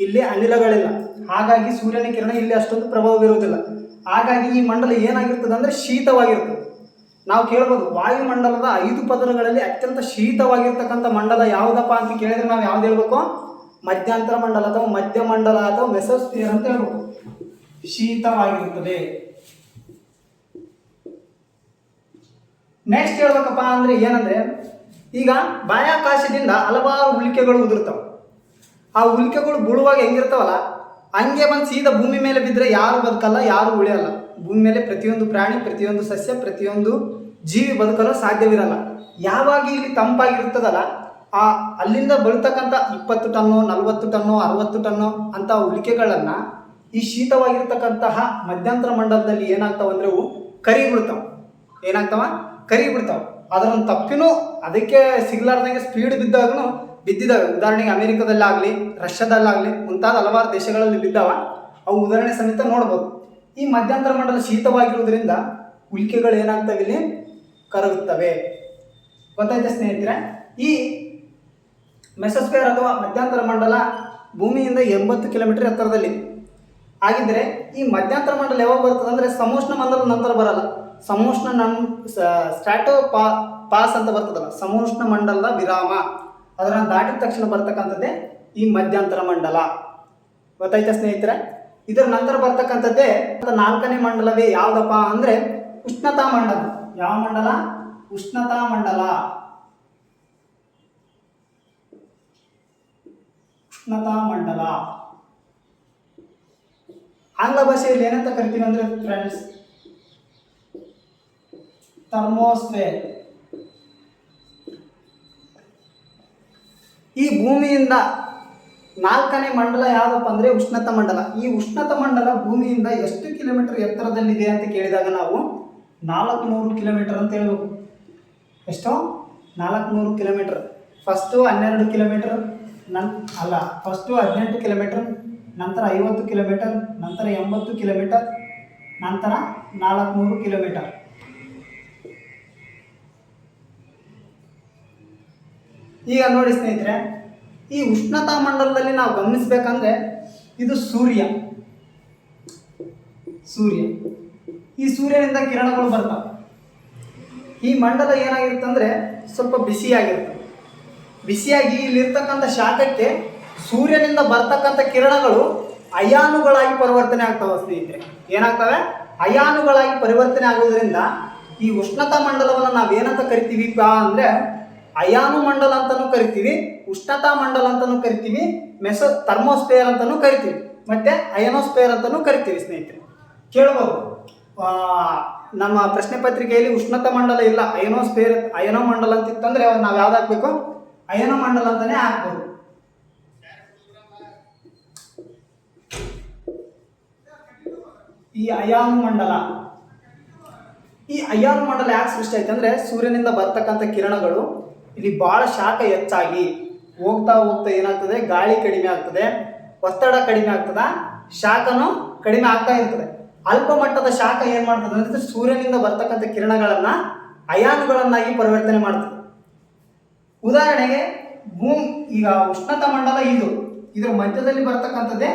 ಇಲ್ಲಿ ಅನಿಲಗಳಿಲ್ಲ. ಹಾಗಾಗಿ ಸೂರ್ಯನ ಕಿರಣ ಇಲ್ಲಿ ಅಷ್ಟೊಂದು ಪ್ರಭಾವ ಬೀರುವುದಿಲ್ಲ. ಹಾಗಾಗಿ ಈ ಮಂಡಲ ಏನಾಗಿರ್ತದೆ ಅಂದರೆ ಶೀತವಾಗಿರ್ತದೆ. ನಾವು ಕೇಳ್ಬೋದು, ವಾಯುಮಂಡಲದ 5 ಪದರಗಳಲ್ಲಿ ಅತ್ಯಂತ ಶೀತವಾಗಿರ್ತಕ್ಕಂಥ ಮಂಡಲ ಯಾವುದಪ್ಪ ಅಂತ ಕೇಳಿದರೆ ನಾವು ಯಾವ್ದು ಹೇಳ್ಬೇಕು? ಮಧ್ಯಂತರ ಮಂಡಲ ಅಥವಾ ಮಧ್ಯ ಮಂಡಲ ಅಥವಾ ಮೆಸೋಸ್ಪಿಯರ್ ಅಂತ ಹೇಳ್ಬೇಕು. ಶೀತವಾಗಿರುತ್ತದೆ. ನೆಕ್ಸ್ಟ್ ಹೇಳ್ಬೇಕಪ್ಪ ಅಂದರೆ ಏನಂದರೆ, ಈಗ ಬಾಹ್ಯಾಕಾಶದಿಂದ ಹಲವಾರು ಉಲ್ಕೆಗಳು ಉದುರ್ತಾವೆ. ಆ ಉಲ್ಕೆಗಳು ಬೀಳುವಾಗ ಹೆಂಗಿರ್ತಾವಲ್ಲ ಹಂಗೆ ಬಂದು ಸೀದಾ ಭೂಮಿ ಮೇಲೆ ಬಿದ್ದರೆ ಯಾರು ಬದುಕಲ್ಲ, ಯಾರು ಉಳಿಯಲ್ಲ. ಭೂಮಿ ಮೇಲೆ ಪ್ರತಿಯೊಂದು ಪ್ರಾಣಿ, ಪ್ರತಿಯೊಂದು ಸಸ್ಯ, ಪ್ರತಿಯೊಂದು ಜೀವಿ ಬದುಕಲು ಸಾಧ್ಯವಿರಲ್ಲ. ಯಾವಾಗ ಇಲ್ಲಿ ತಂಪಾಗಿರ್ತದಲ್ಲ, ಅಲ್ಲಿಂದ ಬೀಳ್ತಕ್ಕಂಥ 20 ಟನ್ನು, 40 ಟನ್ನು, 60 ಟನ್ನು ಅಂತ ಉಲ್ಕೆಗಳನ್ನು ಈ ಶೀತವಾಗಿರ್ತಕ್ಕಂತಹ ಮಧ್ಯಂತರ ಮಂಡಲದಲ್ಲಿ ಏನಾಗ್ತಾವ ಅಂದರೆ ಅವು ಕರಿ ಬಿಡ್ತಾವೆ. ಏನಾಗ್ತಾವ? ಕರಿ ಬಿಡ್ತಾವೆ. ಅದರೊಂದು ತಪ್ಪಿನೂ ಅದಕ್ಕೆ ಸಿಗ್ಲಾರ್ದಂಗೆ ಸ್ಪೀಡ್ ಬಿದ್ದಿದ್ದಾವೆ. ಉದಾಹರಣೆಗೆ ಅಮೆರಿಕದಲ್ಲಾಗಲಿ, ರಷ್ಯಾದಲ್ಲಾಗಲಿ ಮುಂತಾದ ಹಲವಾರು ದೇಶಗಳಲ್ಲಿ ಬಿದ್ದಾವ. ಅವು ಉದಾಹರಣೆ ಸಮೇತ ನೋಡ್ಬೋದು. ಈ ಮಧ್ಯಂತರ ಮಂಡಲ ಶೀತವಾಗಿರುವುದರಿಂದ ಉಲ್ಕೆಗಳು ಏನಾಗ್ತವೆ? ಇಲ್ಲಿ ಕರಗುತ್ತವೆ. ಗೊತ್ತಾಯ್ತಾ ಸ್ನೇಹಿತರೆ? ಈ ಮೆಸೋಸ್ಫಿಯರ್ ಅಥವಾ ಮಧ್ಯಂತರ ಮಂಡಲ ಭೂಮಿಯಿಂದ 80 ಕಿಲೋಮೀಟರ್ ಎತ್ತರದಲ್ಲಿದೆ. ಹಾಗಿದ್ದರೆ ಈ ಮಧ್ಯಂತರ ಮಂಡಲ ಯಾವಾಗ ಬರ್ತದೆ ಅಂದರೆ ಸಮೋಷ್ಣ ಮಂಡಲದ ನಂತರ ಬರಲ್ಲ. ಸಮೋಷ್ಣ ಸ್ಟ್ರಾಟೋ ಪಾಸ್ ಅಂತ ಬರ್ತದಲ್ಲ, ಸಮೋಷ್ಣ ಮಂಡಲದ ವಿರಾಮ, ಅದನ್ನು ದಾಟಿದ ತಕ್ಷಣ ಬರ್ತಕ್ಕಂಥದ್ದೇ ಈ ಮಧ್ಯಂತರ ಮಂಡಲ. ಗೊತ್ತಾಯ್ತಾ ಸ್ನೇಹಿತರೆ? ಇದರ ನಂತರ ಬರ್ತಕ್ಕಂಥದ್ದೇ 4ನೇ ಮಂಡಲವೇ ಯಾವುದಪ್ಪ ಅಂದರೆ ಉಷ್ಣತಾ ಮಂಡಲ. ಯಾವ ಮಂಡಲ? ಉಷ್ಣತಾ ಮಂಡಲ. ಉಷ್ಣತಾ ಮಂಡಲ ಆಂಗ್ಲ ಭಾಷೆಯಲ್ಲಿ ಏನಂತ ಕರಿತೀವಿ ಅಂದರೆ ಫ್ರೆಂಡ್ಸ್, ಥರ್ಮೋಸ್ಫೇರ್. ಈ ಭೂಮಿಯಿಂದ 4ನೇ ಮಂಡಲ ಯಾವುದಪ್ಪ ಅಂದರೆ ಉಷ್ಣತ ಮಂಡಲ. ಈ ಉಷ್ಣತ ಮಂಡಲ ಭೂಮಿಯಿಂದ ಎಷ್ಟು ಕಿಲೋಮೀಟರ್ ಎತ್ತರದಲ್ಲಿದೆ ಅಂತ ಕೇಳಿದಾಗ ನಾವು 400 ಕಿಲೋಮೀಟರ್ ಅಂತ ಹೇಳ್ಬೇಕು. ಎಷ್ಟು? 400 kilometre. First 12 kilometre, first 18 kilometre, ನಂತರ 50 ಕಿಲೋಮೀಟರ್, ನಂತರ 80 ಕಿಲೋಮೀಟರ್, ನಂತರ 400 ಕಿಲೋಮೀಟರ್. ಈಗ ನೋಡಿ ಸ್ನೇಹಿತರೆ, ಈ ಉಷ್ಣತಾ ಮಂಡಲದಲ್ಲಿ ನಾವು ಗಮನಿಸಬೇಕಂದ್ರೆ ಇದು ಸೂರ್ಯ. ಈ ಸೂರ್ಯನಿಂದ ಕಿರಣಗಳು ಬರ್ತಾವೆ. ಈ ಮಂಡಲ ಏನಾಗಿರುತ್ತೆ ಅಂದರೆ ಸ್ವಲ್ಪ ಬಿಸಿಯಾಗಿರುತ್ತೆ. ಬಿಸಿಯಾಗಿ ಇಲ್ಲಿರ್ತಕ್ಕಂಥ ಶಾಖಕ್ಕೆ ಸೂರ್ಯನಿಂದ ಬರ್ತಕ್ಕಂಥ ಕಿರಣಗಳು ಅಯಾನುಗಳಾಗಿ ಪರಿವರ್ತನೆ ಆಗ್ತವೆ ಸ್ನೇಹಿತರೆ. ಏನಾಗ್ತವೆ? ಅಯಾನುಗಳಾಗಿ ಪರಿವರ್ತನೆ ಆಗೋದ್ರಿಂದ ಈ ಉಷ್ಣತಾ ಮಂಡಲವನ್ನು ನಾವೇನಂತ ಕರಿತೀವಿಪ್ಪ ಅಂದರೆ ಅಯಾನು ಮಂಡಲ ಅಂತಲೂ ಕರಿತೀವಿ, ಉಷ್ಣತಾ ಮಂಡಲ ಅಂತಲೂ ಕರಿತೀವಿ, ಥರ್ಮೋಸ್ಫಿಯರ್ ಅಂತಲೂ ಕರಿತೀವಿ, ಮತ್ತು ಅಯನೋಸ್ಫಿಯರ್ ಅಂತಲೂ ಕರಿತೀವಿ. ಸ್ನೇಹಿತರೆ ಕೇಳ್ಬೋದು, ನಮ್ಮ ಪ್ರಶ್ನೆ ಪತ್ರಿಕೆಯಲ್ಲಿ ಉಷ್ಣತಾ ಮಂಡಲ ಇಲ್ಲ, ಅಯನೋ ಮಂಡಲ ಅಂತಿತ್ತಂದರೆ ನಾವು ಯಾವ್ದು ಹಾಕಬೇಕು? ಅಯನ ಮಂಡಲ ಅಂತಲೇ ಹಾಕ್ಬೋದು. ಈ ಅಯಾನು ಮಂಡಲ ಯಾಕೆ ಸೃಷ್ಟಿ ಆಯ್ತು ಅಂದರೆ ಸೂರ್ಯನಿಂದ ಬರ್ತಕ್ಕಂಥ ಕಿರಣಗಳು ಇಲ್ಲಿ ಭಾಳ ಶಾಖ ಹೆಚ್ಚಾಗಿ ಹೋಗ್ತಾ ಏನಾಗ್ತದೆ? ಗಾಳಿ ಕಡಿಮೆ ಆಗ್ತದೆ, ಒತ್ತಡ ಕಡಿಮೆ ಆಗ್ತದ, ಶಾಖನೂ ಕಡಿಮೆ ಆಗ್ತಾ ಇರ್ತದೆ. ಅಲ್ಪ ಮಟ್ಟದ ಶಾಖ ಏನು ಮಾಡ್ತದೆ ಅಂದರೆ ಸೂರ್ಯನಿಂದ ಬರ್ತಕ್ಕಂಥ ಕಿರಣಗಳನ್ನು ಅಯಾನುಗಳನ್ನಾಗಿ ಪರಿವರ್ತನೆ ಮಾಡ್ತದೆ. ಉದಾಹರಣೆಗೆ ಈಗ ಉಷ್ಣತಾ ಮಂಡಲ ಇದರ ಮಧ್ಯದಲ್ಲಿ ಬರ್ತಕ್ಕಂಥದ್ದೇ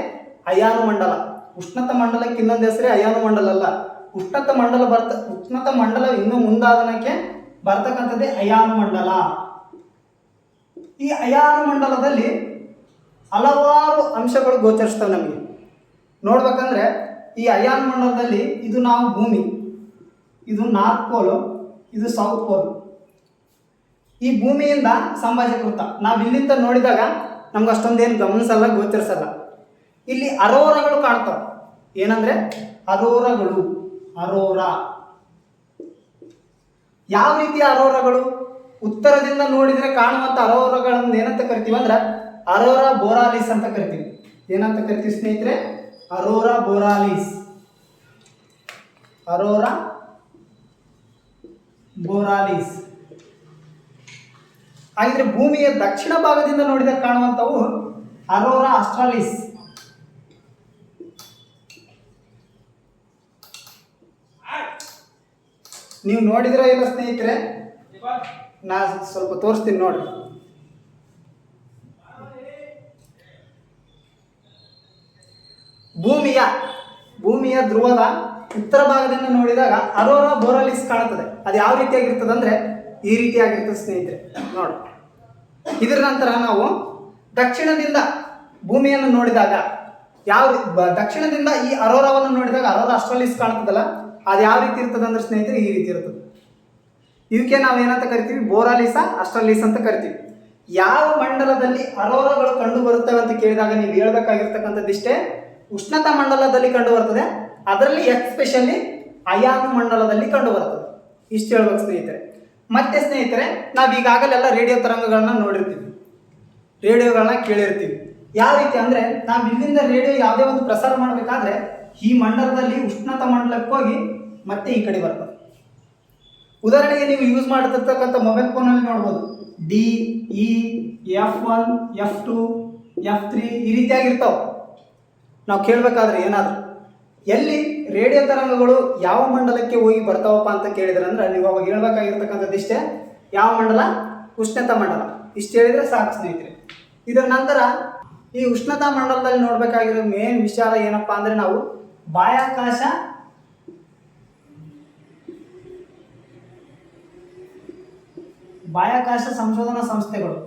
ಅಯಾನು ಮಂಡಲ. ಉಷ್ಣತಾ ಮಂಡಲಕ್ಕೆ ಇನ್ನೊಂದು ಹೆಸರೇ ಅಯಾನು ಮಂಡಲ ಅಲ್ಲ, ಉಷ್ಣತಾ ಮಂಡಲ ಇನ್ನೂ ಮುಂದಾದನಕ್ಕೆ ಬರ್ತಕ್ಕಂಥದ್ದೇ ಅಯಾನು ಮಂಡಲ. ಈ ಅಯಾನು ಮಂಡಲದಲ್ಲಿ ಹಲವಾರು ಅಂಶಗಳು ಗೋಚರಿಸ್ತವೆ ನಮಗೆ. ನೋಡ್ಬೇಕಂದ್ರೆ ಈ ಅಯಾನು ಮಂಡಲದಲ್ಲಿ ಇದು ನಾವು ಭೂಮಿ, ಇದು ನಾರ್ತ್ ಪೋಲು, ಇದು ಸೌತ್ ಪೋಲ್. ಈ ಭೂಮಿಯಿಂದ ಸಂಭಾಷಕ ವೃತ್ತ ನಾವು ಇಲ್ಲಿಂದ ನೋಡಿದಾಗ ನಮ್ಗೆ ಅಷ್ಟೊಂದೇನು ಗಮನಿಸಲ್ಲ, ಗೋಚರಿಸಲ್ಲ. ಇಲ್ಲಿ ಅರೋರಗಳು ಕಾಣ್ತವೆ. ಏನಂದರೆ ಅರೋರಗಳು. ಯಾವ ರೀತಿಯ ಅರೋರಗಳು? ಉತ್ತರದಿಂದ ನೋಡಿದರೆ ಕಾಣುವಂಥ ಅರೋರಗಳನ್ನು ಏನಂತ ಕರಿತೀವಿ ಅಂದ್ರೆ ಅರೋರಾ ಬೋರಾಲಿಸ್ ಅಂತ ಕರಿತೀವಿ. ಏನಂತ ಕರಿತೀವಿ ಸ್ನೇಹಿತರೆ? ಅರೋರಾ ಬೋರಾಲಿಸ್. ಹಾಗಿದ್ರೆ ಭೂಮಿಯ ದಕ್ಷಿಣ ಭಾಗದಿಂದ ನೋಡಿದಾಗ ಕಾಣುವಂಥವು ಅರೋರಾ ಆಸ್ಟ್ರಾಲಿಸ್. ನೀವು ನೋಡಿದ್ರೆ ಇಲ್ಲ ಸ್ನೇಹಿತರೆ? ನಾ ಸ್ವಲ್ಪ ತೋರಿಸ್ತೀನಿ ನೋಡಿ. ಭೂಮಿಯ ಧ್ರುವದ ಉತ್ತರ ಭಾಗದಿಂದ ನೋಡಿದಾಗ ಅರೋರಾ ಬೋರಾಲಿಸ್ ಕಾಣುತ್ತದೆ. ಅದು ಯಾವ ರೀತಿಯಾಗಿರ್ತದೆ ಅಂದರೆ ಈ ರೀತಿಯಾಗಿರ್ತದೆ ಸ್ನೇಹಿತರೆ ನೋಡಿ. ಇದರ ನಂತರ ನಾವು ದಕ್ಷಿಣದಿಂದ ಭೂಮಿಯನ್ನು ನೋಡಿದಾಗ ದಕ್ಷಿಣದಿಂದ ಈ ಅರೋರಾವನ್ನು ನೋಡಿದಾಗ ಅರೋರಾ ಆಸ್ಟ್ರಾಲಿಸ್ ಕಾಣ್ತದಲ್ಲ, ಅದು ಯಾವ ರೀತಿ ಇರ್ತದೆ ಅಂದ್ರೆ ಸ್ನೇಹಿತರೆ ಈ ರೀತಿ ಇರ್ತದೆ. ಇವಕ್ಕೆ ನಾವು ಏನಂತ ಕರಿತೀವಿ? ಬೋರಾಲಿಸಾ ಆಸ್ಟ್ರಾಲಿಸ್ ಅಂತ ಕರಿತೀವಿ. ಯಾವ ಮಂಡಲದಲ್ಲಿ ಅರೋರಾಗಳು ಕಂಡು ಬರುತ್ತವೆ ಅಂತ ಕೇಳಿದಾಗ ನೀವು ಹೇಳ್ಬೇಕಾಗಿರ್ತಕ್ಕಂಥದ್ದಿಷ್ಟೇ, ಉಷ್ಣತಾ ಮಂಡಲದಲ್ಲಿ ಕಂಡು ಬರ್ತದೆ, ಅದರಲ್ಲಿ ಎಸ್ಪೆಷಲಿ ಅಯಾನು ಮಂಡಲದಲ್ಲಿ ಕಂಡು ಬರ್ತದೆ. ಇಷ್ಟು ಹೇಳ್ಬೇಕು ಸ್ನೇಹಿತರೆ. ಮತ್ತೆ ಸ್ನೇಹಿತರೆ, ನಾವು ಈಗಾಗಲೆಲ್ಲ ರೇಡಿಯೋ ತರಂಗಗಳನ್ನ ನೋಡಿರ್ತೀವಿ, ರೇಡಿಯೋಗಳನ್ನ ಕೇಳಿರ್ತೀವಿ. ಯಾವ ರೀತಿ ಅಂದರೆ ನಾವು ಇಲ್ಲಿಂದ ರೇಡಿಯೋ ಯಾವುದೇ ಒಂದು ಪ್ರಸಾರ ಮಾಡಬೇಕಾದ್ರೆ ಈ ಮಂಡಲದಲ್ಲಿ ಉಷ್ಣತಾ ಮಂಡಲಕ್ಕೆ ಹೋಗಿ ಮತ್ತೆ ಈ ಕಡೆ ಬರ್ತದೆ. ಉದಾಹರಣೆಗೆ ನೀವು ಯೂಸ್ ಮಾಡ್ತಿರ್ತಕ್ಕಂಥ ಮೊಬೈಲ್ ಫೋನಲ್ಲಿ ನೋಡ್ಬೋದು, DE, F1, F2, F3 ಈ ರೀತಿಯಾಗಿರ್ತಾವೆ. ನಾವು ಕೇಳಬೇಕಾದ್ರೆ ಏನಾದರೂ ಎಲ್ಲಿ ರೇಡಿಯೋ ತರಂಗಗಳು ಯಾವ ಮಂಡಲಕ್ಕೆ ಹೋಗಿ ಬರ್ತಾವಪ್ಪ ಅಂತ ಕೇಳಿದ್ರೆ ಅಂದ್ರೆ ನೀವು ಅವಾಗ ಹೇಳ್ಬೇಕಾಗಿರ್ತಕ್ಕಂಥದ್ದಿಷ್ಟೇ, ಯಾವ ಮಂಡಲ? ಉಷ್ಣತಾ ಮಂಡಲ. ಇಷ್ಟು ಹೇಳಿದರೆ ಸಾಕು ಸ್ನೇಹಿತರೆ. ಇದರ ನಂತರ ಈ ಉಷ್ಣತಾ ಮಂಡಲದಲ್ಲಿ ನೋಡಬೇಕಾಗಿರೋ ಮೇನ್ ವಿಚಾರ ಏನಪ್ಪಾ ಅಂದರೆ ನಾವು ಬಾಹ್ಯಾಕಾಶ ಸಂಶೋಧನಾ ಸಂಸ್ಥೆಗಳು.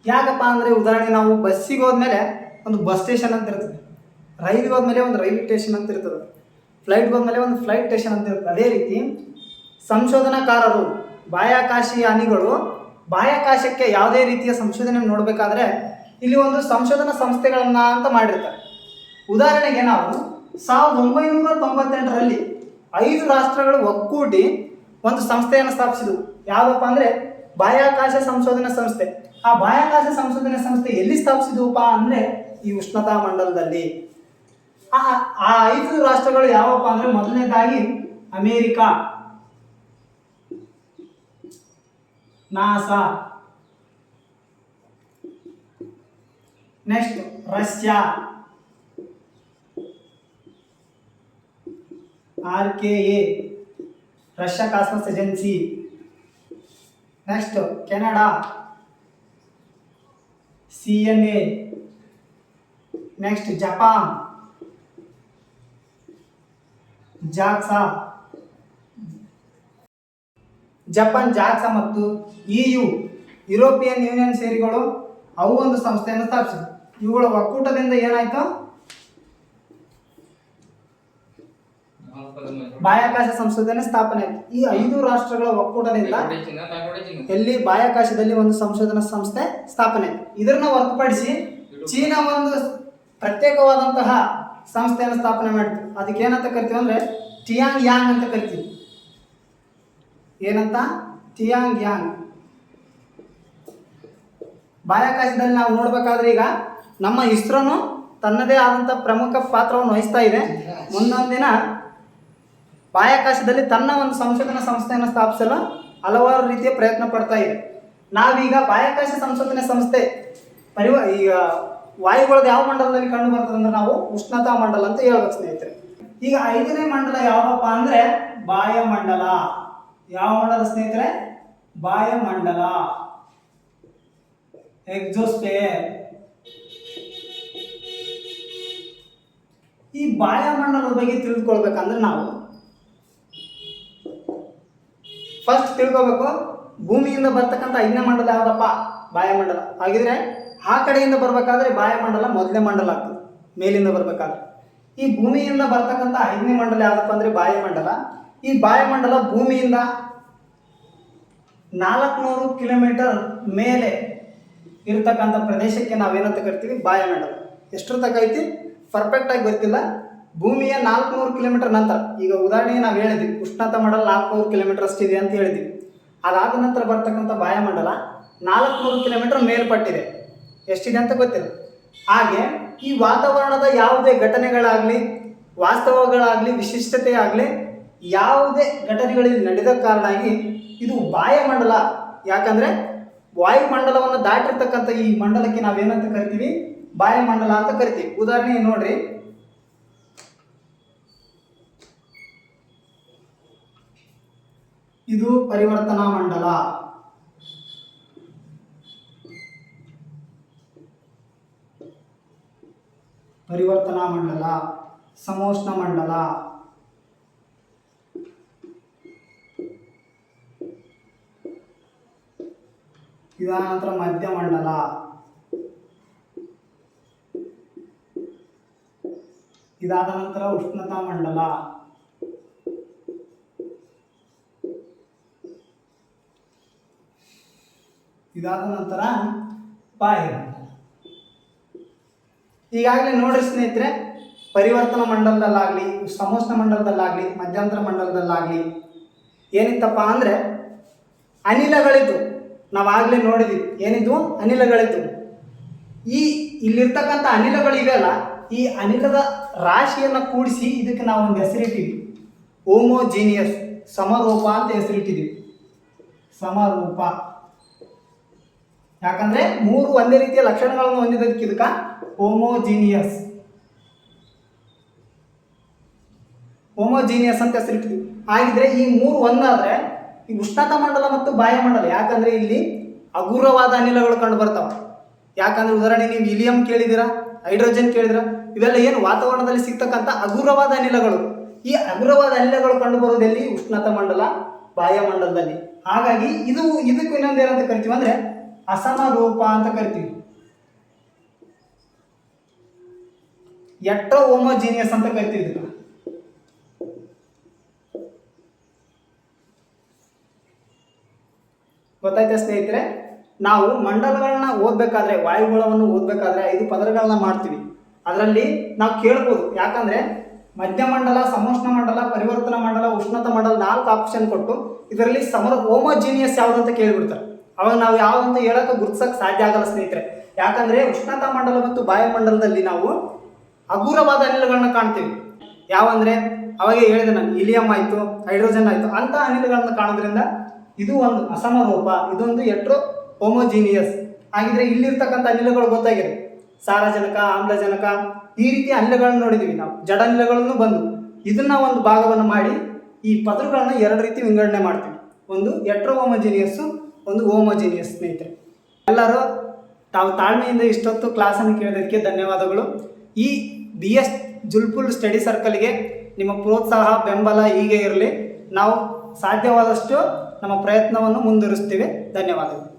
ಯಾಕಪ್ಪ ಅಂದರೆ ಉದಾಹರಣೆ ನಾವು ಬಸ್ಸಿಗೆ ಹೋದ್ಮೇಲೆ ಒಂದು ಬಸ್ ಸ್ಟೇಷನ್ ಅಂತ ಇರ್ತದೆ, ರೈಲಿಗೆ ಹೋದ್ಮೇಲೆ ಒಂದು ರೈಲ್ವೆ ಸ್ಟೇಷನ್ ಅಂತ ಇರ್ತದೆ, ಫ್ಲೈಟ್ಗೆ ಹೋದ್ಮೇಲೆ ಒಂದು ಫ್ಲೈಟ್ ಸ್ಟೇಷನ್ ಅಂತ ಇರ್ತದೆ. ಅದೇ ರೀತಿ ಸಂಶೋಧನಾಕಾರರು ಬಾಹ್ಯಾಕಾಶಯಾನಿಗಳು ಬಾಹ್ಯಾಕಾಶಕ್ಕೆ ಯಾವುದೇ ರೀತಿಯ ಸಂಶೋಧನೆ ನೋಡಬೇಕಾದ್ರೆ ಇಲ್ಲಿ ಒಂದು ಸಂಶೋಧನಾ ಸಂಸ್ಥೆಗಳನ್ನು ಅಂತ ಮಾಡಿರ್ತಾರೆ. ಉದಾಹರಣೆಗೆ ನಾವು 1998ರಲ್ಲಿ 5 ರಾಷ್ಟ್ರಗಳು ಒಕ್ಕೂಟಿ ಒಂದು ಸಂಸ್ಥೆಯನ್ನು ಸ್ಥಾಪಿಸಿದವು. ಯಾವುದಪ್ಪ ಅಂದರೆ ಬಾಹ್ಯಾಕಾಶ ಸಂಶೋಧನಾ ಸಂಸ್ಥೆ. ಆ ಬಾಹ್ಯಾಕಾಶ ಸಂಶೋಧನಾ ಸಂಸ್ಥೆ ಎಲ್ಲಿ ಸ್ಥಾಪಿಸಿದವಪ್ಪ ಅಂದರೆ ಈ ಉಷ್ಣತಾ ಮಂಡಲದಲ್ಲಿ. ಆ 5 ರಾಷ್ಟ್ರಗಳು ಯಾವಪ್ಪ ಅಂದರೆ ಮೊದಲನೇದಾಗಿ America, NASA, next Russia, RKA Russia cosmos agency, next Canada CNA, next Japan JAXA ಮತ್ತು ಯುರೋಪಿಯನ್ ಯೂನಿಯನ್ ಸೇರಿಗಳು ಅವು ಒಂದು ಸಂಸ್ಥೆಯನ್ನು ಸ್ಥಾಪಿಸಿದ್ರು. ಇವುಗಳ ಒಕ್ಕೂಟದಿಂದ ಏನಾಯ್ತು, ಬಾಹ್ಯಾಕಾಶ ಸಂಶೋಧನೆ ಸ್ಥಾಪನೆ ಆಯಿತು. ಈ 5 ರಾಷ್ಟ್ರಗಳ ಒಕ್ಕೂಟದಿಂದ ಎಲ್ಲಿ ಬಾಹ್ಯಾಕಾಶದಲ್ಲಿ ಒಂದು ಸಂಶೋಧನಾ ಸಂಸ್ಥೆ ಸ್ಥಾಪನೆ ಆಯಿತು. ಇದನ್ನ ಹೊರತುಪಡಿಸಿ ಚೀನಾ ಒಂದು ಪ್ರತ್ಯೇಕವಾದಂತಹ ಸಂಸ್ಥೆಯನ್ನು ಸ್ಥಾಪನೆ ಮಾಡಿತು. ಅದಕ್ಕೆ ಏನಂತ ಕರಿತೀವಿ ಅಂದರೆ ಟಿಯಾಂಗ್ ಯಾಂಗ್ ಅಂತ ಕರಿತೀವಿ. ಏನಂತ? ಟಿಯಾಂಗ್ ಯಾಂಗ್. ಬಾಹ್ಯಾಕಾಶದಲ್ಲಿ ನಾವು ನೋಡಬೇಕಾದ್ರೆ ಈಗ ನಮ್ಮ ಇಸ್ರೋನು ತನ್ನದೇ ಆದಂಥ ಪ್ರಮುಖ ಪಾತ್ರವನ್ನು ವಹಿಸ್ತಾ ಇದೆ. ಮುಂದೊಂದು ದಿನ ಬಾಹ್ಯಾಕಾಶದಲ್ಲಿ ತನ್ನ ಒಂದು ಸಂಶೋಧನಾ ಸಂಸ್ಥೆಯನ್ನು ಸ್ಥಾಪಿಸಲು ಹಲವಾರು ರೀತಿಯ ಪ್ರಯತ್ನ ಪಡ್ತಾ ಇದೆ. ನಾವೀಗ ಬಾಹ್ಯಾಕಾಶ ಸಂಶೋಧನಾ ಸಂಸ್ಥೆ ಈಗ ವಾಯುಗಳದ್ದು ಯಾವ ಮಂಡಲದಲ್ಲಿ ಕಂಡು ಬರ್ತದೆ ಅಂದ್ರೆ ನಾವು ಉಷ್ಣತಾ ಮಂಡಲ ಅಂತ ಹೇಳ್ಬೇಕು ಸ್ನೇಹಿತರೆ. ಈಗ 5ನೇ ಮಂಡಲ ಯಾವಪ್ಪ ಅಂದರೆ ವಾಯುಮಂಡಲ. ಯಾವ ಮಂಡಲ ಸ್ನೇಹಿತರೆ? ವಾಯುಮಂಡಲ, ಎಕ್ಸೋಸ್ಫಿಯರ್. ಈ ವಾಯುಮಂಡಲದ ಬಗ್ಗೆ ತಿಳಿದುಕೊಳ್ಬೇಕಂದ್ರೆ ನಾವು ಫಸ್ಟ್ ತಿಳ್ಕೋಬೇಕು, ಭೂಮಿಯಿಂದ ಬರ್ತಕ್ಕಂಥ 5ನೇ ಮಂಡಲ ಯಾವುದಪ್ಪ? ವಾಯುಮಂಡಲ. ಹಾಗಿದ್ರೆ ಆ ಕಡೆಯಿಂದ ಬರಬೇಕಾದ್ರೆ ವಾಯುಮಂಡಲ ಮೊದಲನೇ ಮಂಡಲ ಆಗ್ತದೆ, ಮೇಲಿಂದ ಬರಬೇಕಾದ್ರೆ. ಈ ಭೂಮಿಯಿಂದ ಬರ್ತಕ್ಕಂಥ 5ನೇ ಮಂಡಲ ಯಾವುದಪ್ಪ ಅಂದರೆ ವಾಯುಮಂಡಲ. ಈ ವಾಯುಮಂಡಲ ಭೂಮಿಯಿಂದ 400 ಕಿಲೋಮೀಟರ್ ಮೇಲೆ ಇರತಕ್ಕಂಥ ಪ್ರದೇಶಕ್ಕೆ ನಾವೇನಂತ ಕರಿತೀವಿ? ವಾಯುಮಂಡಲ. ಎಷ್ಟರ ತನಕ ಐತಿ ಪರ್ಫೆಕ್ಟಾಗಿ ಗೊತ್ತಿಲ್ಲ. ಭೂಮಿಯ 400 ಕಿಲೋಮೀಟರ್ ನಂತರ, ಈಗ ಉದಾಹರಣೆಗೆ ನಾವು ಹೇಳಿದ್ವಿ ಉಷ್ಣತಾ ಮಂಡಲ 400 ಕಿಲೋಮೀಟರ್ ಅಷ್ಟಿದೆ ಅಂತ ಹೇಳಿದ್ವಿ. ಅದಾದ ನಂತರ ಬರ್ತಕ್ಕಂಥ ವಾಯುಮಂಡಲ 400 ಕಿಲೋಮೀಟರ್ ಮೇಲ್ಪಟ್ಟಿದೆ. ಎಷ್ಟಿದೆ ಅಂತ ಗೊತ್ತಿಲ್ಲ. ಹಾಗೆ ಈ ವಾತಾವರಣದ ಯಾವುದೇ ಘಟನೆಗಳಾಗಲಿ, ವಾಸ್ತವಗಳಾಗಲಿ, ವಿಶಿಷ್ಟತೆ ಆಗಲಿ ಯಾವುದೇ ಘಟನೆಗಳಲ್ಲಿ ನಡೆದ ಕಾರಣಾಗಿ ಇದು ವಾಯುಮಂಡಲ. ಯಾಕಂದರೆ ವಾಯುಮಂಡಲವನ್ನು ದಾಟಿರ್ತಕ್ಕಂಥ ಈ ಮಂಡಲಕ್ಕೆ ನಾವೇನಂತ ಕರಿತೀವಿ? ವಾಯುಮಂಡಲ ಅಂತ ಕರಿತೀವಿ. ಉದಾಹರಣೆ ನೋಡ್ರಿ, ಇದು ಪರಿವರ್ತನಾ ಮಂಡಲ, ಸಮೋಷ್ಣ ಮಂಡಲ, ಇದಾದ ನಂತರ ಮಧ್ಯ ಮಂಡಲ, ಇದಾದ ನಂತರ ಉಷ್ಣತಾ ಮಂಡಲ, ಇದಾದ ನಂತರ ವಾಯುಮಂಡಲ. ಈಗಾಗಲೇ ನೋಡ್ರಿ ಸ್ನೇಹಿತರೆ, ಪರಿವರ್ತನಾ ಮಂಡಲದಲ್ಲಾಗಲಿ, ಸಮೋಷ್ಣ ಮಂಡಲದಲ್ಲಾಗಲಿ, ಮಧ್ಯಂತರ ಮಂಡಲದಲ್ಲಾಗಲಿ ಏನಿತ್ತಪ್ಪ ಅಂದರೆ ಅನಿಲಗಳಿದ್ದು. ನಾವಾಗಲೇ ನೋಡಿದ್ವಿ ಏನಿದ್ವು? ಅನಿಲಗಳಿದ್ದು. ಇಲ್ಲಿರ್ತಕ್ಕಂಥ ಅನಿಲಗಳಿವೆಯಲ್ಲ, ಈ ಅನಿಲದ ರಾಶಿಯನ್ನು ಕೂಡಿಸಿ ಇದಕ್ಕೆ ನಾವು ಒಂದು ಹೆಸರಿಟ್ಟಿದ್ವಿ, ಹೋಮೋಜೀನಿಯಸ್, ಸಮರೂಪ ಅಂತ ಹೆಸರಿಟ್ಟಿದ್ವಿ. ಸಮರೂಪ ಯಾಕಂದರೆ 3 ಒಂದೇ ರೀತಿಯ ಲಕ್ಷಣಗಳನ್ನು ಹೊಂದಿದ್ದಕ್ಕೆ ಇದಕ್ಕೆ ಹೋಮೋಜೀನಿಯಸ್ ಅಂತ ಹೆಸರಿಟ್ಟಿದ್ವಿ. ಹಾಗಿದ್ರೆ ಈ 3 ಒಂದಾದರೆ ಈ ಉಷ್ಣತಾ ಮಂಡಲ ಮತ್ತು ಬಾಹ್ಯಮಂಡಲ ಯಾಕಂದರೆ ಇಲ್ಲಿ ಹಗುರವಾದ ಅನಿಲಗಳು ಕಂಡು ಬರ್ತಾವೆ. ಯಾಕಂದರೆ ಉದಾಹರಣೆ ನೀವು ಹೀಲಿಯಂ ಕೇಳಿದ್ದೀರಾ, ಹೈಡ್ರೋಜನ್ ಕೇಳಿದಿರ, ಇವೆಲ್ಲ ಏನು ವಾತಾವರಣದಲ್ಲಿ ಸಿಗ್ತಕ್ಕಂಥ ಹಗುರವಾದ ಅನಿಲಗಳು. ಈ ಹಗುರವಾದ ಅನಿಲಗಳು ಕಂಡು ಬರುವುದೆಲ್ಲಿ ಉಷ್ಣತಾ ಮಂಡಲ, ಬಾಹ್ಯಮಂಡಲದಲ್ಲಿ. ಹಾಗಾಗಿ ಇದಕ್ಕೂ ಇನ್ನೊಂದು ಏನಂತ ಕರಿತೀವಿ ಅಂದರೆ ಅಸಮರೂಪ ಅಂತ ಕರಿತೀವಿ. ಎಟ್ರೋ ಹೋಮೋಜಿನಿಯಸ್ ಅಂತ ಕರಿತೀವಿ ಇದಕ್ಕೆ. ಗೊತ್ತಾಯ್ತಾ ಸ್ನೇಹಿತರೆ? ನಾವು ಮಂಡಲಗಳನ್ನ ಓದಬೇಕಾದ್ರೆ, ವಾಯುಗುಣವನ್ನು ಓದಬೇಕಾದ್ರೆ 5 ಪದರಗಳನ್ನ ಮಾಡ್ತೀವಿ. ಅದರಲ್ಲಿ ನಾವು ಕೇಳ್ಬೋದು, ಯಾಕಂದರೆ ಮಧ್ಯಮಂಡಲ, ಸಮೋಷ್ಣ ಮಂಡಲ, ಪರಿವರ್ತನಾ ಮಂಡಲ, ಉಷ್ಣತಾ ಮಂಡಲ 4 ಆಪ್ಷನ್ ಕೊಟ್ಟು ಇದರಲ್ಲಿ ಹೋಮೋಜಿನಿಯಸ್ ಯಾವುದು ಅಂತ ಕೇಳಿಬಿಡ್ತಾರೆ. ಅವಾಗ ನಾವು ಯಾವುದಂತ ಹೇಳೋಕೆ ಗುರುತಿಸೋಕೆ ಸಾಧ್ಯ ಆಗಲ್ಲ ಸ್ನೇಹಿತರೆ. ಯಾಕಂದರೆ ಉಷ್ಣತಾ ಮಂಡಲ ಮತ್ತು ಬಾಯುಮಂಡಲದಲ್ಲಿ ನಾವು ಹಗುರವಾದ ಅನಿಲಗಳನ್ನ ಕಾಣ್ತೀವಿ. ಯಾವಂದರೆ ಅವಾಗ ಹೇಳಿದೆ ನಾನು, ಹೀಲಿಯಂ ಆಯಿತು, ಹೈಡ್ರೋಜನ್ ಆಯಿತು, ಅಂಥ ಅನಿಲಗಳನ್ನ ಕಾಣೋದ್ರಿಂದ ಇದು ಒಂದು ಅಸಮರೂಪ, ಇದೊಂದು ಎಟ್ರೋ ಹೋಮೋಜಿನಿಯಸ್ ಆಗಿದ್ರೆ ಇಲ್ಲಿರ್ತಕ್ಕಂಥ ಅನಿಲಗಳು ಗೊತ್ತಾಗಿದೆ. ಸಾರಜನಕ, ಆಮ್ಲಜನಕ, ಈ ರೀತಿ ಅನಿಲಗಳನ್ನು ನೋಡಿದ್ದೀವಿ ನಾವು. ಜಡ ಅನಿಲಗಳನ್ನು ಬಂದು ಇದನ್ನು ಒಂದು ಭಾಗವನ್ನು ಮಾಡಿ ಈ ಪದರುಗಳನ್ನ 2 ರೀತಿ ವಿಂಗಡಣೆ ಮಾಡ್ತೀವಿ. ಒಂದು ಎಟ್ರೋ ಹೋಮೋಜಿನಿಯಸ್ಸು, ಒಂದು ಹೋಮೋಜಿನಿಯಸ್. ಸ್ನೇಹಿತರೆ, ಎಲ್ಲರೂ ತಾವು ತಾಳ್ಮೆಯಿಂದ ಇಷ್ಟೊತ್ತು ಕ್ಲಾಸನ್ನು ಕೇಳೋದಕ್ಕೆ ಧನ್ಯವಾದಗಳು. ಈ BS ಜುಲ್ಪುಲ್ ಸ್ಟಡಿ ಸರ್ಕಲ್ಗೆ ನಿಮ್ಮ ಪ್ರೋತ್ಸಾಹ, ಬೆಂಬಲ ಹೀಗೆ ಇರಲಿ. ನಾವು ಸಾಧ್ಯವಾದಷ್ಟು ನಮ್ಮ ಪ್ರಯತ್ನವನ್ನು ಮುಂದುವರಿಸ್ತೀವಿ. ಧನ್ಯವಾದಗಳು.